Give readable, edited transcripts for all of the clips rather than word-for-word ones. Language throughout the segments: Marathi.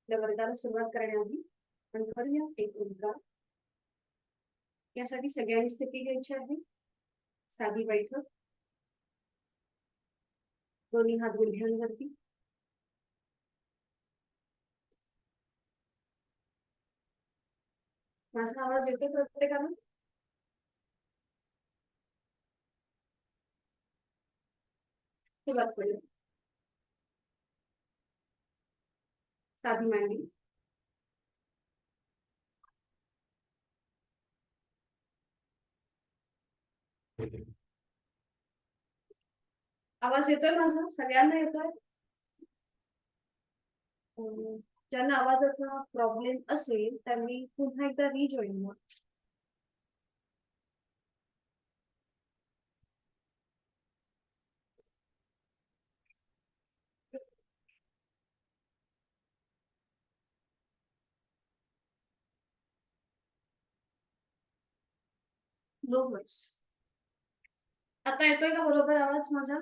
आपल्या वर्गाला सुरुवात करण्याआधी आपण करूया एक उद्गार. यासाठी सगळ्यांनी स्थिती घ्यायची आहे. साधी बैठक, दोन्ही हात गुडघ्यांवरती. माझा आवाज येतो प्रत्येकाला? सुरुवात करूया. साधी मांडी, आवाज येतोय माझा? सगळ्यांना येतोय? ज्यांना आवाजाचा प्रॉब्लेम असेल त्यांनी पुन्हा एकदा रिजॉईन व्हा. No voice. आता येतोय का बरोबर आवाज माझा?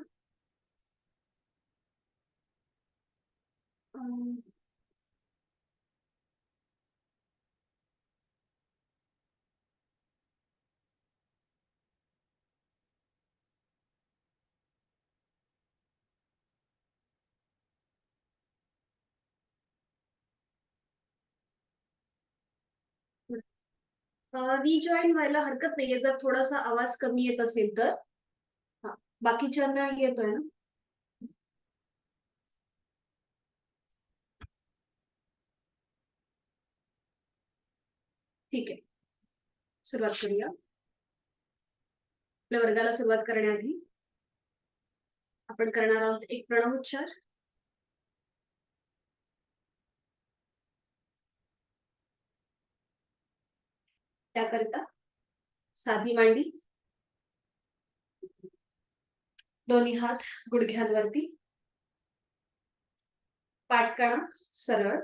रिजॉईन व्हायला हरकत नाहीये जर थोडासा आवाज कमी येत असेल तर. हा, बाकीच्यांना येतोय ना? ठीक आहे, सुरुवात करूया. आपल्या वर्गाला सुरुवात करण्याआधी आपण करणार आहोत एक प्रणवोच्चार. त्याकरिता साधी मांडी, दोन्ही हात गुडघ्यांवरती, पाठकणा सरळ,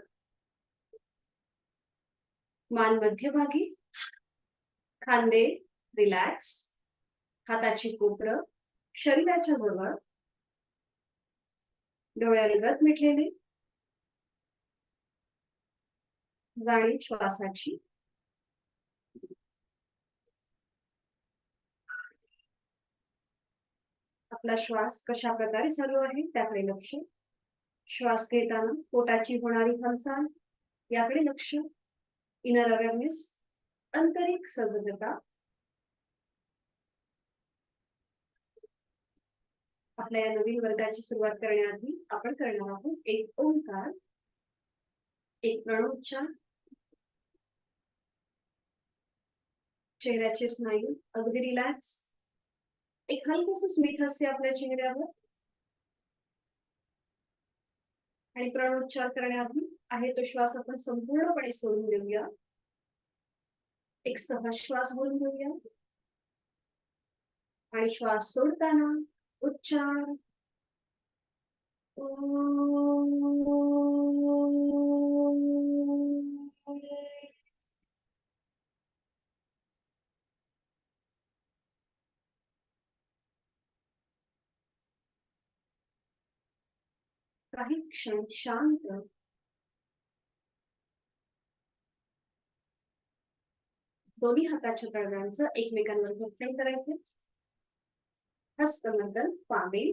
मान मध्यभागी, खांदे रिलॅक्स, हाताची कोपरं शरीराच्या जवळ, डोळ्यालगत मिटलेले, जाणीव श्वासाची. आपला श्वास कशा प्रकारे चालू आहे त्याकडे लक्ष. श्वास घेताना पोटाची होणारी हालचाल याकडे लक्ष. इनर अवेअरनेस, आंतरिक सजगता. आपल्या या नवीन वर्गाची सुरुवात करण्याआधी आपण करणार आहोत एक ओंकार, एक प्रणवोच्चार. चेहऱ्याचे स्नायू अगदी रिलॅक्स. एक हलकस स्मित हास्य आपल्या चेहऱ्यावर. आणि प्रणवोच्चार करण्याआधी आहे तो श्वास आपण संपूर्णपणे सोडून देऊया. एक सहज श्वास भरून घेऊया आणि श्वास सोडताना उच्चार काही क्षण शांत. दोन्ही हाताच्या तळव्यांचं एकमेकांवर घट्ट करायचं. हस्तमंडल पावे,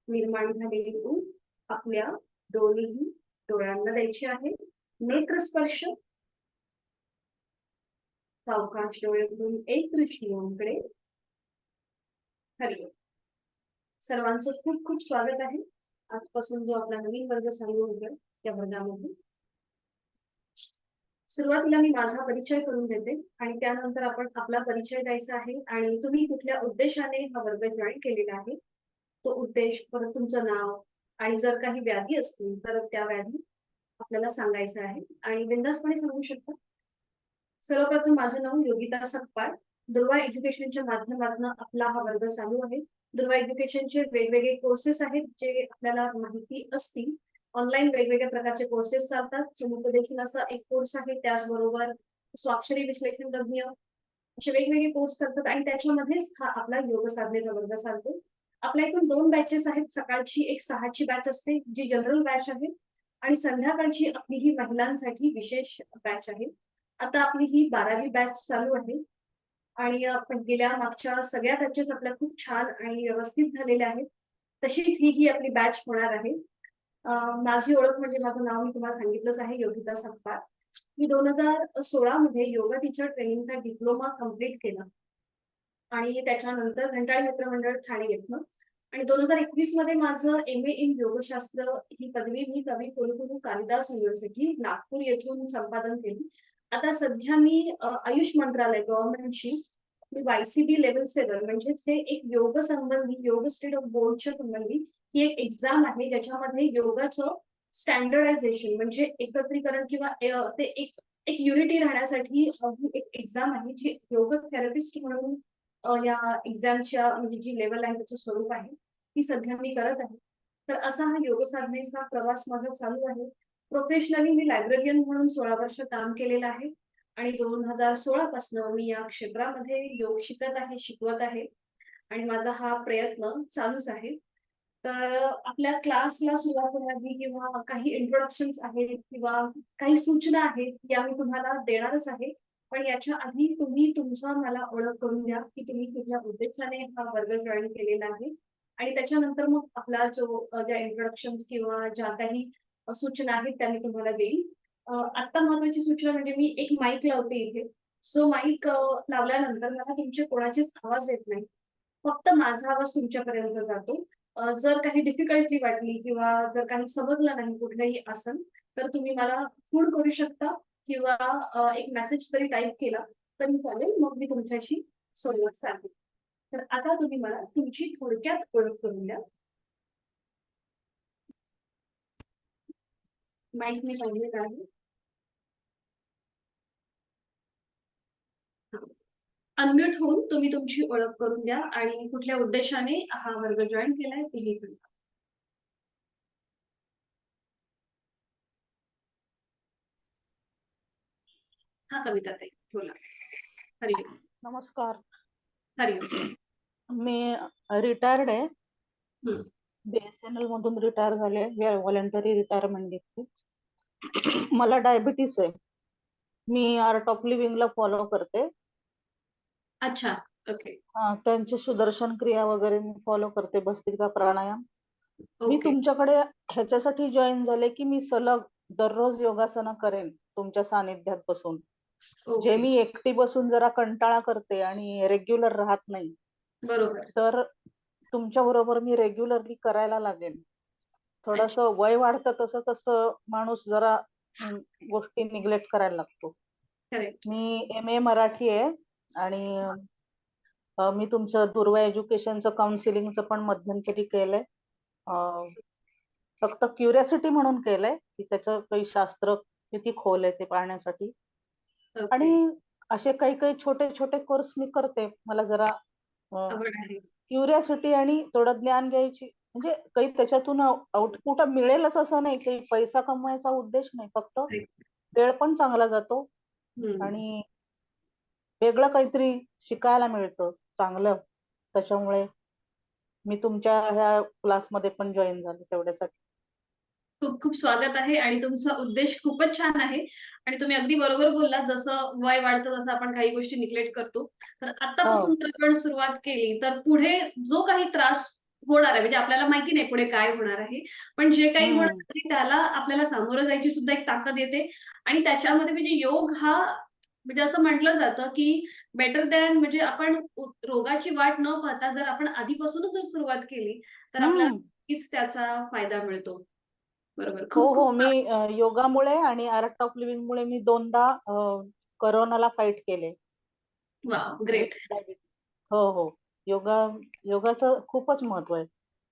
निर्माण झालेली ऊब आपल्या दोन्ही डोळ्यांना द्यायची आहे. नेत्रस्पर्श. सावकाश डोळे उघडून एक दृष्टी ओमकडे. हरिओम. सर्वांचं खूप खूप स्वागत आहे आजपासून जो आपला नवीन वर्ग चालू होतोय त्या वर्गामध्ये. सुरुवातीला मी माझा परिचय करून देते आणि त्यानंतर आपण आपला परिचय द्यायचा आहे आणि तुम्ही कुठल्या उद्देशाने हा वर्ग जॉईन केलेला आहे तो उद्देश, परत तुमचं नाव आणि जर काही व्याधी असतील तर त्या व्याधी आपल्याला सांगायचं आहे आणि बिनधास्तपणे सांगू शकता. सर्वप्रथम माझं नाव योगिता सकपाळ. दुर्वा एज्युकेशनच्या माध्यमातून आपला हा वर्ग चालू आहे. दुर्वा एज्युकेशनचे वेगवेगळे कोर्सेस आहेत जे आपल्याला माहिती असतील. ऑनलाईन वेगवेगळ्या प्रकारचे कोर्सेस चालतात. समुपदेशन असा एक कोर्स आहे, त्याचबरोबर स्वाक्षरी विश्लेषण तज्ञ असे वेगवेगळे कोर्स चालतात आणि त्याच्यामध्येच हा आपला योग साधनेचा वर्ग चालतो. आपल्या एकूण 2 बॅचेस आहेत. सकाळची एक 6ची बॅच असते, जी जनरल बॅच आहे आणि संध्याकाळची आपली ही महिलांसाठी विशेष बॅच आहे. आता आपली ही 12वी बॅच चालू आहे आणि गेल्या मागच्या सगळ्या बॅचेस आपल्या खूप छान आणि व्यवस्थित झालेल्या आहेत. तशीच ही आपली बॅच होणार आहे. माझी ओळख म्हणजे माझं नाव मी तुम्हाला सांगितलंच आहे, योगिता सपकाळ. मी 2016 मध्ये योगा टीचर ट्रेनिंगचा डिप्लोमा कंप्लीट केला आणि त्याच्यानंतर घंटाळी मित्रमंडळ ठाणे येथनं आणि 2021 मध्ये माझं MA इन योगशास्त्र ही पदवी मी कवी कुलगुरू कालिदास युनिव्हर्सिटी नागपूर येथून संपादन केली. आता सध्या मी आयुष मंत्रालय गव्हर्नमेंटची YCB लेव्हल 7 म्हणजे ते एक योग संबंधी योग स्टेट ऑफ बोर्डच्या संबंधी ही एक एक्झाम आहे ज्याच्यामध्ये योगाचं स्टँडर्डायझेशन म्हणजे एकत्रीकरण किंवा ते एक एक युनिटी राहण्यासाठी ही एक एक्झाम आहे जी योग थेरपिस्ट म्हणून या एक्झामच्या म्हणजे जी लेवल आहे त्याचं स्वरूप आहे ती सध्या मी करत आहे. तर असा हा योग साधनेचा प्रवास माझा चालू आहे. प्रोफेशनली मी लायब्ररियन म्हणून 16 वर्ष काम केलेलं आहे आणि 2016 पासून मी या क्षेत्रामध्ये योग शिकत आहे, शिकवत आहे आणि माझा हा प्रयत्न चालूच आहे. तर आपल्या क्लासला सुरुवात होण्याआधी किंवा काही इंट्रोडक्शन्स आहेत किंवा काही सूचना आहेत या मी तुम्हाला देणारच आहे. पण याच्या आधी तुम्ही तुमचा मला ओळख करून द्या की तुम्ही कुठल्या उद्देशाने हा वर्ग जॉईन केलेला आहे आणि त्याच्यानंतर मग आपला जो ज्या इंट्रोडक्शन्स किंवा ज्या काही सूचना आहेत त्या मी तुम्हाला देईन. आता महत्वाची सूचना म्हणजे मी एक माईक लावते इथे. सो माईक लावल्यानंतर मला तुमचे कोणाचेच आवाज येत नाही. फक्त माझा आवाज तुमच्यापर्यंत जातो. जर काही डिफिकल्टी वाटली किंवा जर काही समजलं नाही कुठलंही आसन, तर तुम्ही मला फोन करू शकता किंवा एक मेसेज तरी टाइप केला तरी चालेल. मग मी तुमच्याशी संवाद साधेन. तर आता तुम्ही मला तुमची थोडक्यात ओळख करून द्या. माईक मी सांगितलं आहे. अनम्यूट होऊन तुम्ही तुमची ओळख करून द्या आणि कुठल्या उद्देशाने हा वर्ग जॉईन केलाय तेही सांगा. हा कविता ताई बोला. हरिओम. नमस्कार. हरिओम. मी रिटायर्ड आहे. हम्म. BSNL मधून रिटायर झाले. व्हॉलंटरी रिटायरमेंट घेतली. मला डायबिटीस आहे. मी आर्ट ऑफ लिव्हिंगला फॉलो करते. अच्छा. ओके. त्यांचे सुदर्शन क्रिया वगैरे मी फॉलो करते, भस्त्रिका प्राणायाम. मी ओके. तुमच्याकडे ह्याच्यासाठी जॉईन झाले की मी सलग दररोज योगासनं करेन तुमच्या सानिध्यात बसून. जे ओके. मी एकटी बसून जरा कंटाळा करते आणि रेग्युलर राहत नाही, बरोबर. तर तुमच्या बरोबर मी रेग्युलरली करायला लागेल. थोडस वय वाढतं तसं तसं माणूस जरा गोष्टी निग्लेक्ट करायला लागतो. करेक्ट. मी MA मराठी आहे आणि मी तुमचं दुर्वा एज्युकेशनचं काउन्सिलिंगचं पण मध्यंतरी केलंय. फक्त क्युरियोसिटी म्हणून केलंय की त्याचं काही शास्त्र किती खोल आहे ते पाहण्यासाठी. ओके. आणि असे काही काही छोटे छोटे कोर्स मी करते. मला जरा आवड आहे. क्युरियोसिटी आणि थोडं ज्ञान घ्यायची, म्हणजे काही त्याच्यातून आउटपुट मिळेलच असं नाही, काही पैसा कमवायचा उद्देश नाही, फक्त वेळ पण चांगला जातो हम्म. आणि वेगळं काहीतरी शिकायला मिळतं चांगलं. त्याच्यामुळे मी तुमच्या ह्या क्लासमध्ये पण जॉईन झाले तेवढ्यासाठी. खूप खूप स्वागत आहे आणि तुमचा उद्देश खूपच छान आहे आणि तुम्ही अगदी बरोबर बोललात. जसं वय वाढतं तसं आपण काही गोष्टी निग्लेक्ट करतो. तर आतापासून जर आपण सुरुवात केली तर पुढे जो काही त्रास होणार आहे म्हणजे आपल्याला माहिती नाही पुढे काय होणार आहे, पण जे काही होणार आहे त्याला आपल्याला सामोरं जायची सुद्धा एक ताकद येते आणि त्याच्यामध्ये म्हणजे योग हा म्हणजे असं म्हटलं जातं की बेटर दॅन म्हणजे आपण रोगाची वाट न पाहता जर आपण आधीपासूनच जर सुरुवात केली तर आपल्याला नक्कीच त्याचा फायदा मिळतो. बरोबर. हो खूप हो, खूप मी योगामुळे आणि आर्ट ऑफ लिव्हिंग मुळे मी 2दा करोनाला फाईट केले. Wow, great. हो हो, योगाचं खूपच महत्व आहे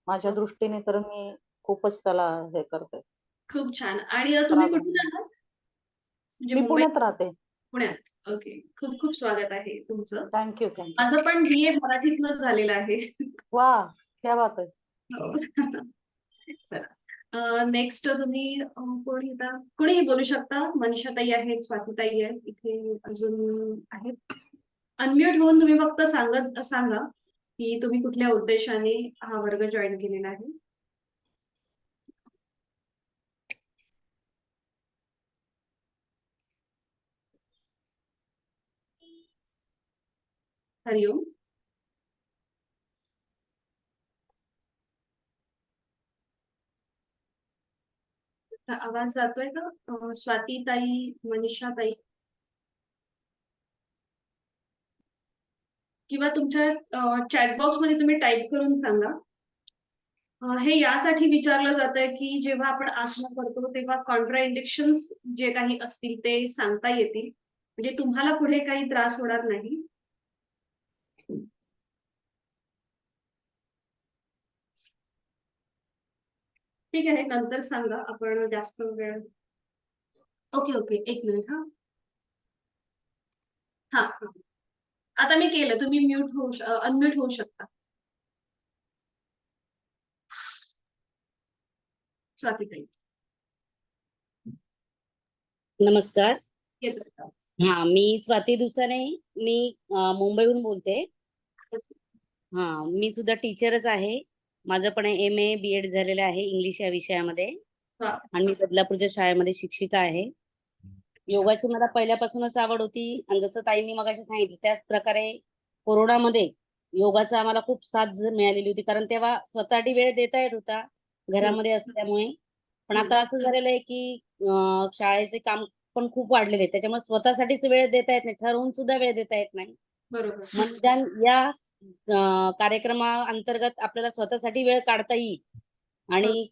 माझ्या दृष्टीने, तर मी खूपच त्याला हे करते. खूप छान. आणि तुम्ही कुठून आहात? म्हणजे मी मुंबई? पुण्यात राहते. पुण्यात. ओके. खूप खूप स्वागत आहे तुमचं. Thank you thank you. माझं पण BA मराठीतनं झालेलं आहे. वा, क्या बात आहे. हो. नेक्स्ट तुम्ही कोणीही बोलू शकता. मनीषाताई आहेत, स्वातीताई आहेत, इथे अजून आहेत. अनम्यूट होऊन तुम्ही फक्त सांगा की तुम्ही कुठल्या उद्देशाने हा वर्ग जॉईन केलेला आहे. हरिओम. आवाज जातोय का? स्वाती ताई, मनीषा ताई, किंवा तुमच्या चॅट बॉक्स मध्ये तुम्ही टाईप करून सांगा. हे यासाठी विचारलं जातंय की जेव्हा आपण आसनं करतो तेव्हा कॉन्ट्रा इंडिकेशन्स जे काही असतील ते सांगता येतील, म्हणजे तुम्हाला पुढे काही त्रास होणार नाही. ठीक आहे, नंतर सांगा, आपण जास्त वेळ. ओके ओके, एक मिनिट. हा हा हा. आता मी केलं, तुम्ही अनम्यूट होऊ शकता. स्वाती ताई, नमस्कार. येतोय का? हा, मी स्वाती दुसाने. मी मुंबईहून बोलते. हा, मी सुद्धा टीचरच आहे. माझं पण MA BEd झालेलं आहे इंग्लिश या विषयामध्ये. हा, आणि मी बदलापूरच्या शाळेमध्ये शिक्षिका आहे. योगाची मला पहिल्यापासूनच आवड होती आणि जसं ताईंनी मगाशी सांगितलं त्याच प्रकारे कोरोनामध्ये योगाचा आम्हाला खूप साथ मिळालेली होती, कारण तेव्हा स्वतःसाठी वेळ देता येत होता घरामध्ये असल्यामुळे. पण आता असं झालेलं आहे की शाळेचे काम पण खूप वाढलेले आहेत, त्याच्यामुळे स्वतःसाठीच वेळ देता येत नाही, ठरवून सुद्धा वेळ देता येत नाही. बरोबर. मग निदान या कार्यक्रमाअंतर्गत आपल्याला स्वतःसाठी वेळ काढता येईल आणि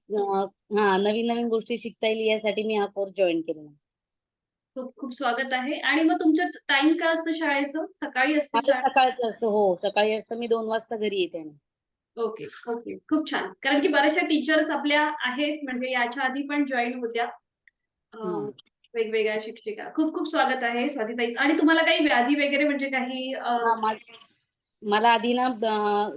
नवीन नवीन गोष्टी शिकता येईल यासाठी मी हा कोर्स जॉईन केलेला. खूप खूप स्वागत आहे. आणि मग तुमचं टाइम काय असतं शाळेचं? सकाळी असते माझं शाळा? सकाळचं असतं. हो, सकाळी असतं. मी 2 वाजता घरी येते. ओके ओके, खूप छान. कारण की बऱ्याचशा टीचर्स आपल्या आहेत, म्हणजे याच्या आधी पण जॉईन होत्या. हं. वेगवेगळ्या शिक्षिका. खूप खूप स्वागत आहे स्वातीताई. आणि तुम्हाला काही व्याधी वगैरे म्हणजे काही मला आधी ना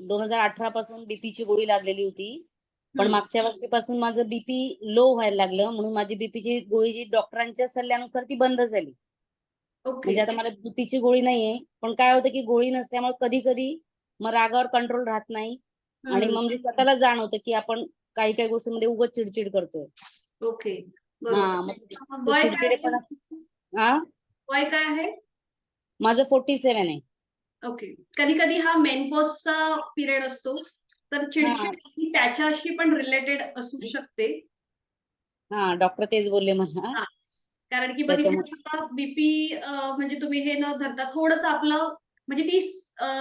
2018 पासून बीपीची गोळी लागलेली होती. पण मागच्या वर्षीपासून माझं बीपी लो व्हायला लागलं, म्हणून माझी बीपीची गोळी जी डॉक्टरांच्या सल्ल्यानुसार ती बंद झाली. ओके. म्हणजे आता मला बीपीची गोळी नाहीये. पण काय होतं की गोळी नसल्यामुळे कधी कधी मग रागावर कंट्रोल राहत नाही आणि मग म्हणजे स्वतःला जाणवतं की आपण काही काही गोष्टींमध्ये उगाच चिडचिड करतोय. ओके, हा, बरोबर. मग तो वय काय चिडचिडेपणा. आहे? हा, वय काय आहे? माझं 47 आहे. ओके. कधी-कधी हा मेनपॉजचा पिरियड असतो, तर हा चिडचिड ही त्याच्याशी पण रिलेटेड असू शकते. हा, डॉक्टर तेच बोलले मला. हां. कारण की त्याच्यामुळे बघितलं बीपी, म्हणजे तुम्ही हे न धरता थोडंसं आपलं, म्हणजे ती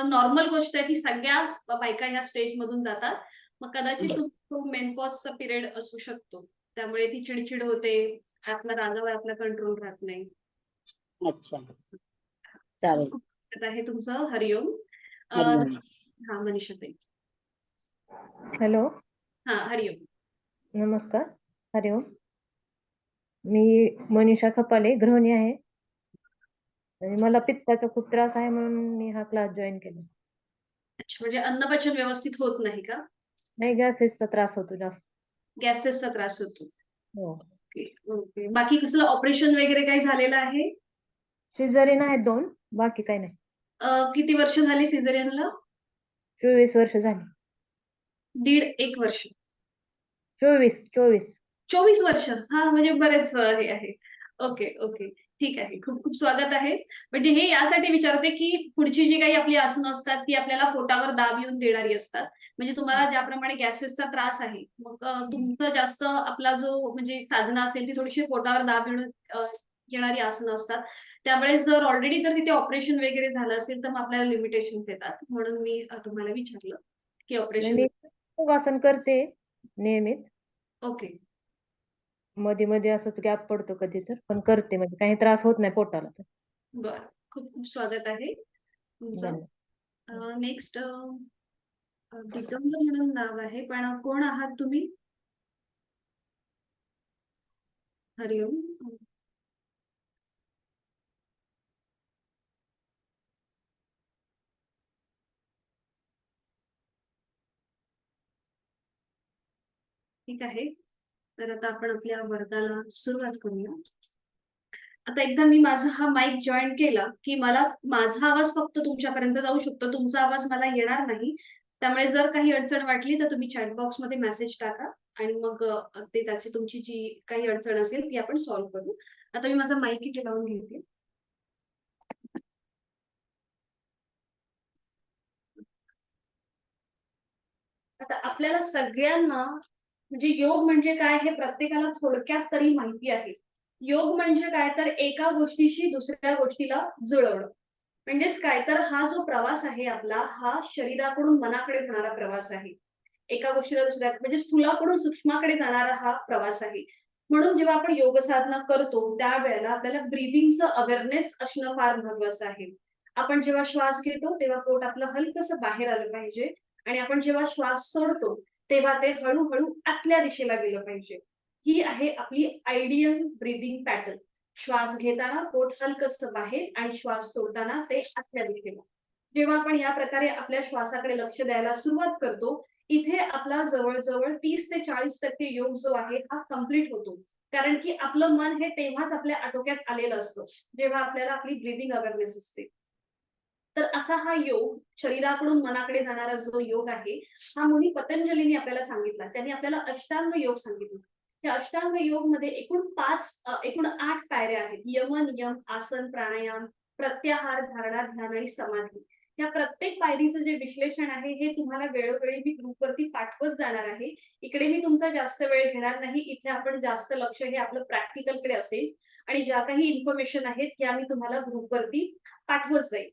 नॉर्मल गोष्ट आहे, की सगळ्या बायका ह्या स्टेजमधून जातात. मग कदाचित तो मेनपॉजचा पिरियड असू शकतो. त्यामुळे ती चिडचिड होते, आपल्या रागावर आपला कंट्रोल राहत नाही. अच्छा, खूप चालेल. खूप स्वागत आहे तुमचं. हरिओम. हरिओम. हां, मनीषा ताई. हॅलो, हां, हरिओम. नमस्कार. हरिओम. मी मनीषा कपाले, गृहिणी आहे. आणि मला पित्ताचा खूप त्रास आहे, म्हणून मी हा क्लास जॉईन केला. अच्छा, म्हणजे अन्नपचन व्यवस्थित होत नाही का? नाही, गॅसेसचा त्रास होतो जास्त. गॅसेसचा त्रास होतो. हो. Okay, okay. बाकी कसलं ऑपरेशन वगैरे काही झालेलं आहे? सिझेरियन आहेत 2, बाकी काही नाही. किती वर्ष झाली सिझेरियनला? 24 वर्ष झाली. 1.5 वर्ष. 24. 24 वर्ष. हां, म्हणजे बरेच हे आहे. Okay, okay. ठीक आहे. खूप खूप स्वागत आहे. म्हणजे हे यासाठी विचारते, की पुढची जी काही आपली आसनं असतात, ती आपल्याला पोटावर दाब येऊन देणारी असतात. म्हणजे तुम्हाला ज्याप्रमाणे गॅसेसचा त्रास आहे, मग तुमचं जास्त आपला जो म्हणजे साधना असेल, ती थोडीशी पोटावर दाब येणारी आसनं असतात. त्यामुळे जर ऑलरेडी जर तिथे ऑपरेशन वगैरे झालं असेल, तर मग आपल्याला लिमिटेशन्स येतात. म्हणून मी तुम्हाला विचारलं, की नाही, ऑपरेशन. मी योगासन करते नियमित. ओके. मध्ये-मध्ये असंच गॅप पडतो कधी तर, पण करते, म्हणजे काही त्रास होत नाही पोटाला तर. बरं. खूप खूप स्वागत आहे तुमचं. धन्यवाद. नेक्स्ट दिगंबर म्हणून नाव आहे, पण कोण आहात तुम्ही? हरिओम. ठीक आहे. तर आता आपण आपल्या वर्गाला सुरुवात करूया. आता एकदा मी माझा हा माईक जॉईन केला की मला माझा आवाज फक्त तुमच्यापर्यंत जाऊ शकतो, तुमचा आवाज मला येणार नाही. त्यामुळे जर काही अडचण वाटली तर तुम्ही चॅट बॉक्समध्ये मेसेज टाका आणि मग ते त्याची तुमची जी काही अडचण असेल ती आपण सॉल्व्ह करू. आता मी माझा माईक इथे लावून घेते. आता आपल्याला सगळ्यांना म्हणजे योग म्हणजे काय हे प्रत्येकाला थोडक्यात तरी माहिती आहे. योग म्हणजे काय तर एका गोष्टीशी दुसऱ्या गोष्टीला जुळवणं. म्हणजेच काय तर हा जो प्रवास आहे आपला, हा शरीराकडून मनाकडे होणारा प्रवास आहे. एका गोष्टीला दुसऱ्या म्हणजे स्थूलाकडून सूक्ष्माकडे जाणारा हा प्रवास आहे. म्हणून जेव्हा आपण योग साधना करतो त्यावेळेला आपल्याला ब्रीदिंगचं अवेअरनेस असणं फार महत्वाचं आहे. आपण जेव्हा श्वास घेतो तेव्हा पोट आपलं हलकसं बाहेर आलं पाहिजे आणि आपण जेव्हा श्वास सोडतो तेव्हा ते हळूहळू आतल्या दिशेला गेलं पाहिजे. ही आहे आपली आयडियल ब्रीदिंग पॅटर्न. श्वास घेताना पोट हलकसं बाहेर आणि श्वास सोडताना ते आतल्या दिशेला. जेव्हा आपण या प्रकारे आपल्या श्वासाकडे लक्ष द्यायला सुरुवात करतो, इथे आपला जवळ-जवळ 30 ते 40% योग जो आहे हा कंप्लीट होतो. कारण की आपलं मन हे तेव्हाच आपल्या आटोक्यात आलेलं असतं, जेव्हा आपल्याला आपली ब्रीदिंग अवेअरनेस असते. तर असा हा योग शरीराकडून मनाकडे जाणारा जो योग आहे, हा मुनी पतंजलीने आपल्याला सांगितला. त्यांनी आपल्याला अष्टांग योग सांगितला. त्या अष्टांग योगमध्ये एकूण 8 पायऱ्या आहेत. यम, नियम, आसन, प्राणायाम, प्रत्याहार, धारणा, ध्यान आणि समाधी. या प्रत्येक पायरीचं जे विश्लेषण आहे हे तुम्हाला वेळोवेळी मी ग्रुपवरती पाठवत जाणार आहे. इकडे मी तुमचा जास्त वेळ घेणार नाही. इथे आपण जास्त लक्ष हे आपलं प्रॅक्टिकलकडे असेल आणि ज्या काही इन्फॉर्मेशन आहेत त्या मी तुम्हाला ग्रुपवरती पाठवत जाईल.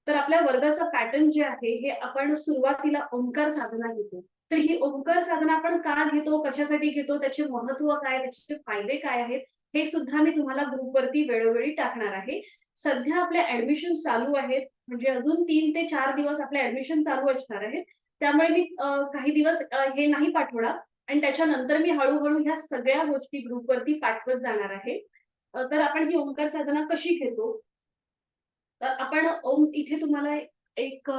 तर आपल्या वर्गाचा पॅटर्न जे आहे हे आपण सुरुवातीला ओंकार साधना घेतो. तर ही ओंकार साधना आपण का घेतो, कशासाठी घेतो, त्याचे महत्व काय, त्याचे फायदे काय आहेत, हे सुद्धा मी तुम्हाला ग्रुपवरती वेळोवेळी टाकणार आहे. सध्या आपल्या ऍडमिशन चालू आहेत, म्हणजे अजून 3 ते 4 दिवस आपले ऍडमिशन चालू असणार आहेत. त्यामुळे मी काही दिवस हे नाही पाठवणार आणि त्याच्यानंतर मी हळूहळू ह्या सगळ्या गोष्टी ग्रुपवरती पाठवत जाणार आहे. तर आपण ही ओंकार साधना कशी घेतो, तर आपण ओम इथे तुम्हाला एक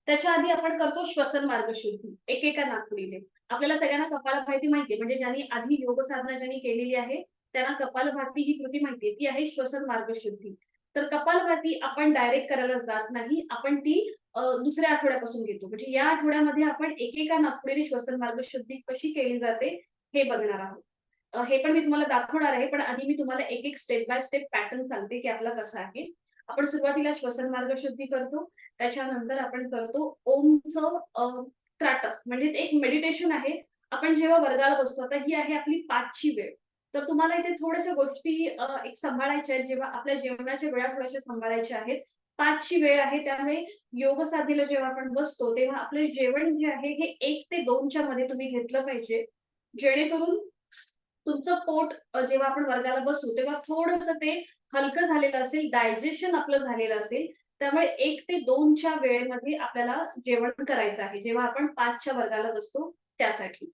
त्याच्या आधी आपण करतो श्वसन मार्ग शुद्धी एकेका नागपुरीने. आपल्याला सगळ्यांना कपालभाती माहितीये, म्हणजे ज्यांनी आधी योग साधना ज्यांनी केलेली आहे त्यांना कपालभाती ही कृती माहितीये, ती आहे श्वसन मार्ग शुद्धी. तर कपालभाती आपण डायरेक्ट करायला जात नाही, आपण ती दुसऱ्या आठवड्यापासून घेतो. म्हणजे या आठवड्यामध्ये आपण एकेका नागपुरीने श्वसन मार्ग शुद्धी कशी केली जाते हे बघणार आहोत. हे पण मी तुम्हाला दाखवणार आहे, पण आधी मी तुम्हाला एक एक स्टेप बाय स्टेप पॅटर्न सांगते की आपला कसा आहे. आपण सुरुवातीला श्वसन मार्ग शुद्धी करतो, त्याच्यानंतर आपण करतो ओमचं त्राटक, म्हणजे ते एक मेडिटेशन आहे. आपण जेव्हा वर्गाला बसतो, आता ही आहे आपली 5ची वेळ. तर तुम्हाला इथे थोड्याशा गोष्टी एक सांभाळायच्या आहेत. जेव्हा आपल्या जेवणाच्या वेळा थोड्याशा सांभाळायच्या आहेत. 5ची वेळ आहे, त्यामुळे योग साधनेला जेव्हा आपण बसतो तेव्हा आपलं जेवण जे आहे हे 1 ते 2च्या मध्ये तुम्ही घेतलं पाहिजे. जेणेकरून तुमचं पोट जेव्हा आपण वर्गाला बसू तेव्हा थोडंसं ते हलकं झालेलं असेल, डायजेशन आपलं झालेलं असेल. त्यामुळे 1 ते 2च्या वेळेमध्ये आपल्याला जेवण करायचं आहे, जेव्हा आपण 5च्या वर्गाला बसतो त्यासाठी.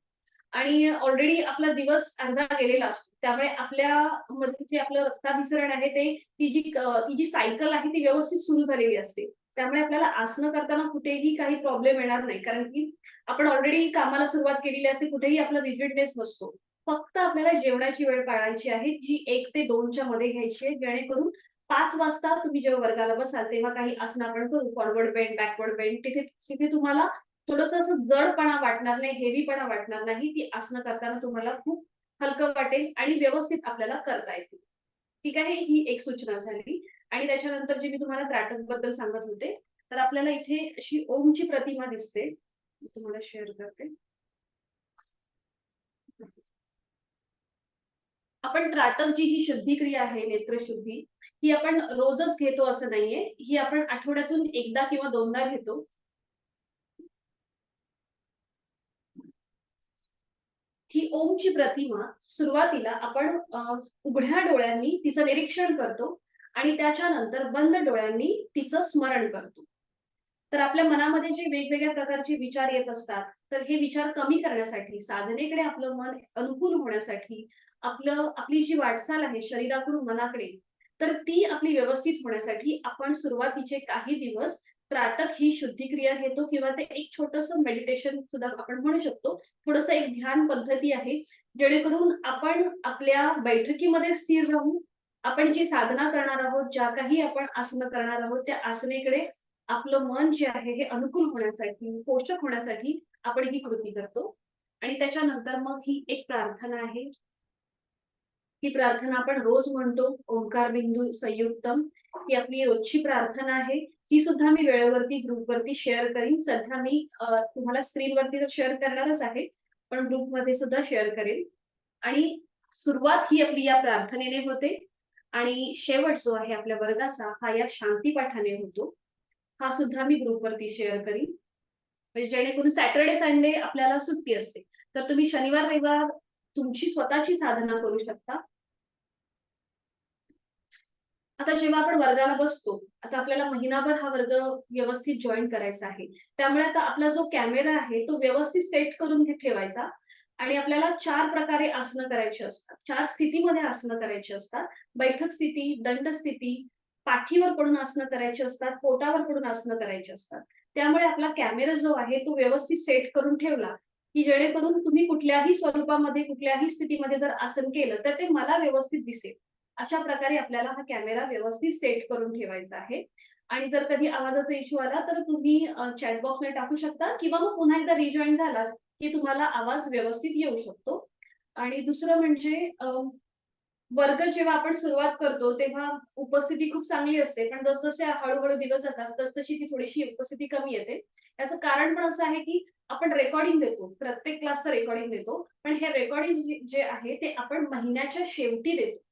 आणि ऑलरेडी आपला दिवस अर्धा गेलेला असतो. त्यामुळे आपल्यामध्ये जे आपलं रक्ताभिसरण आहे ते ती जी सायकल आहे ती व्यवस्थित सुरू झालेली असते. त्यामुळे आपल्याला आसनं करताना कुठेही काही प्रॉब्लेम येणार नाही. कारण की आपण ऑलरेडी कामाला सुरुवात केलेली असते, कुठेही आपला रिजिडनेस नसतो. फक्त आपल्याला जेवणाची वेळ पाळायची आहे, जी 1 ते 2च्या मध्ये घ्यायची आहे. जेणेकरून 5 वाजता तुम्ही जेव्हा वर्गाला बसाल तेव्हा काही आसनं आपण करू, फॉरवर्ड बेंड, बॅकवर्ड बेंड. तिथे तिथे तुम्हाला थोडंसं असं जडपणा वाटणार नाही, हेवीपणा वाटणार नाही. ती आसनं करताना तुम्हाला खूप हलकं वाटेल आणि व्यवस्थित आपल्याला करता येतील. ठीक आहे, ही एक सूचना झाली. आणि त्याच्यानंतर जे मी तुम्हाला त्राटक बद्दल सांगत होते, तर आपल्याला इथे अशी ओमची प्रतिमा दिसते. मी तुम्हाला शेअर करते. आपण त्राटक जी ही शुद्धी क्रिया आहे, नेत्रशुद्धी, ही आपण रोजच घेतो असं नाहीये. ही आपण आठवड्यातून एकदा किंवा 2दा घेतो. ही ओमची प्रतिमा सुरुवातीला आपण उघड्या डोळ्यांनी तिचं निरीक्षण करतो आणि त्याच्यानंतर बंद डोळ्यांनी तिचं स्मरण करतो. तर आपल्या मनामध्ये जे वेगवेगळ्या प्रकारचे विचार येत असतात, तर हे विचार कमी करण्यासाठी, साधनेकडे आपलं मन अनुकूल होण्यासाठी, आपली जी वाटचाल आहे शरीराकडून मनाकडे, तर ती आपली व्यवस्थित होण्यासाठी आपण सुरुवातीचे काही दिवस त्राटक ही शुद्धी क्रिया घेतो किंवा ते एक छोटंसं मेडिटेशन सुद्धा आपण म्हणू शकतो. थोडंसं एक ध्यान पद्धती आहे, जेणेकरून आपण आपल्या बैठकीमध्ये स्थिर राहू आपण जी साधना करणार आहोत, ज्या काही आपण आसनं करणार आहोत, त्या आसनेकडे आपलं मन जे आहे हे अनुकूल होण्यासाठी, पोषक होण्यासाठी आपण ही कृती करतो. आणि त्याच्यानंतर मग ही एक प्रार्थना आहे. ही प्रार्थना आपण रोज म्हणतो, ओंकार बिंदू संयुक्तम. ही आपली रोजची प्रार्थना आहे. ही सुद्धा मी वेळेवरती ग्रुपवरती शेअर करीन. सध्या मी तुम्हाला स्क्रीनवरती तर शेअर करणारच आहे, पण ग्रुपमध्ये सुद्धा शेअर करेन. आणि सुरुवात ही आपली या प्रार्थनेने होते आणि शेवट जो आहे आपल्या वर्गाचा हा या शांतीपाठाने होतो. हा सुद्धा मी ग्रुपवरती शेअर करीन. म्हणजे जेणेकरून सॅटर्डे संडे आपल्याला सुट्टी असते, तर तुम्ही शनिवार रविवार तुमची स्वतःची साधना करू शकता. आता जेव्हा आपण वर्गाला बसतो, आता आपल्याला महिनाभर हा वर्ग व्यवस्थित जॉईन करायचा आहे. त्यामुळे आता आपला जो कॅमेरा आहे तो व्यवस्थित सेट करून ठेवायचा आणि आपल्याला 4 प्रकारे आसनं करायची असतात. 4 स्थितीमध्ये आसनं करायची असतात. बैठक स्थिती, दंड स्थिती, पाठीवर पडून आसनं करायची असतात, पोटावर पडून आसनं करायची असतात. त्यामुळे आपला कॅमेरा जो आहे तो व्यवस्थित सेट करून ठेवला, की जेणेकरून तुम्ही कुठल्याही स्वरूपामध्ये, कुठल्याही स्थितीमध्ये जर आसन केलं तर ते मला व्यवस्थित दिसेल. अशा प्रकारे आपल्याला हा कॅमेरा व्यवस्थित सेट करून ठेवायचा आहे. आणि जर कधी आवाजाचा इश्यू आला तर तुम्ही चॅट बॉक्समध्ये टाकू शकता किंवा मग पुन्हा एकदा रिजॉइन झालात की तुम्हाला आवाज व्यवस्थित येऊ शकतो. आणि दुसरं म्हणजे वर्ग जेव्हा आपण सुरुवात करतो तेव्हा उपस्थिती खूप चांगली असते, पण जसजसे हळूहळू दिवस जातात तसतशी ती थोडीशी उपस्थिती कमी येते. याचं कारण पण असं आहे की आपण रेकॉर्डिंग देतो, प्रत्येक क्लासचं रेकॉर्डिंग देतो, पण हे रेकॉर्डिंग जे आहे ते आपण महिन्याच्या शेवटी देतो.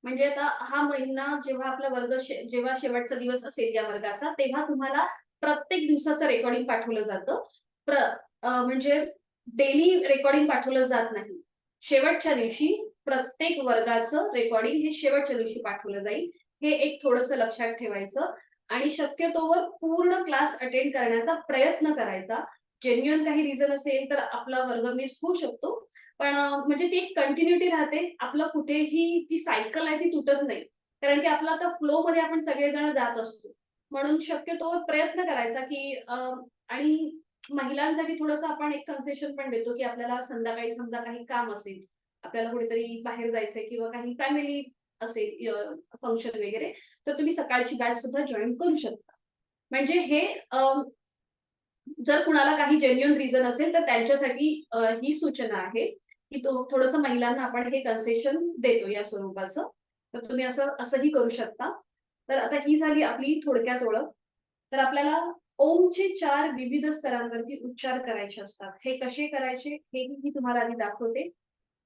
म्हणजे आता हा महिना जेव्हा आपला वर्ग जेव्हा शेवटचा दिवस असेल या वर्गाचा, तेव्हा तुम्हाला प्रत्येक दिवसाचं रेकॉर्डिंग पाठवलं जातं. म्हणजे डेली रेकॉर्डिंग पाठवलं जात नाही. शेवटच्या दिवशी प्रत्येक वर्गाचं रेकॉर्डिंग हे शेवटच्या दिवशी पाठवलं जाईल. हे एक थोडंसं लक्षात ठेवायचं आणि शक्यतोवर पूर्ण क्लास अटेंड करण्याचा प्रयत्न करायचा. जेन्युइन काही रिझन असेल तर आपला वर्ग मिस होऊ शकतो. पण म्हणजे ती एक कंटिन्युटी राहते. आपलं कुठेही जी सायकल आहे ती तुटत नाही. कारण की आपला आता फ्लोमध्ये आपण सगळेजण जात असतो. म्हणून शक्यतो प्रयत्न करायचा की आणि महिलांसाठी थोडंसं आपण एक कन्सेशन पण देतो, की आपल्याला संध्याकाळी समजा काही काम असेल, आपल्याला कुठेतरी बाहेर जायचंय किंवा काही फॅमिली असेल फंक्शन वगैरे, तर तुम्ही सकाळची बॅच सुद्धा जॉइन करू शकता. म्हणजे हे जर कुणाला काही जेन्युइन रिझन असेल तर त्यांच्यासाठी ही सूचना आहे, की थोडंसं महिलांना आपण हे कन्सेशन देतो या स्वरूपाचं. तर तुम्ही असंही करू शकता. तर आता ही झाली आपली थोडक्यात ओळख. तर आपल्याला ओमचे 4 विविध स्तरांवरती उच्चार करायचे असतात. हे कसे करायचे हेही मी तुम्हाला आधी दाखवते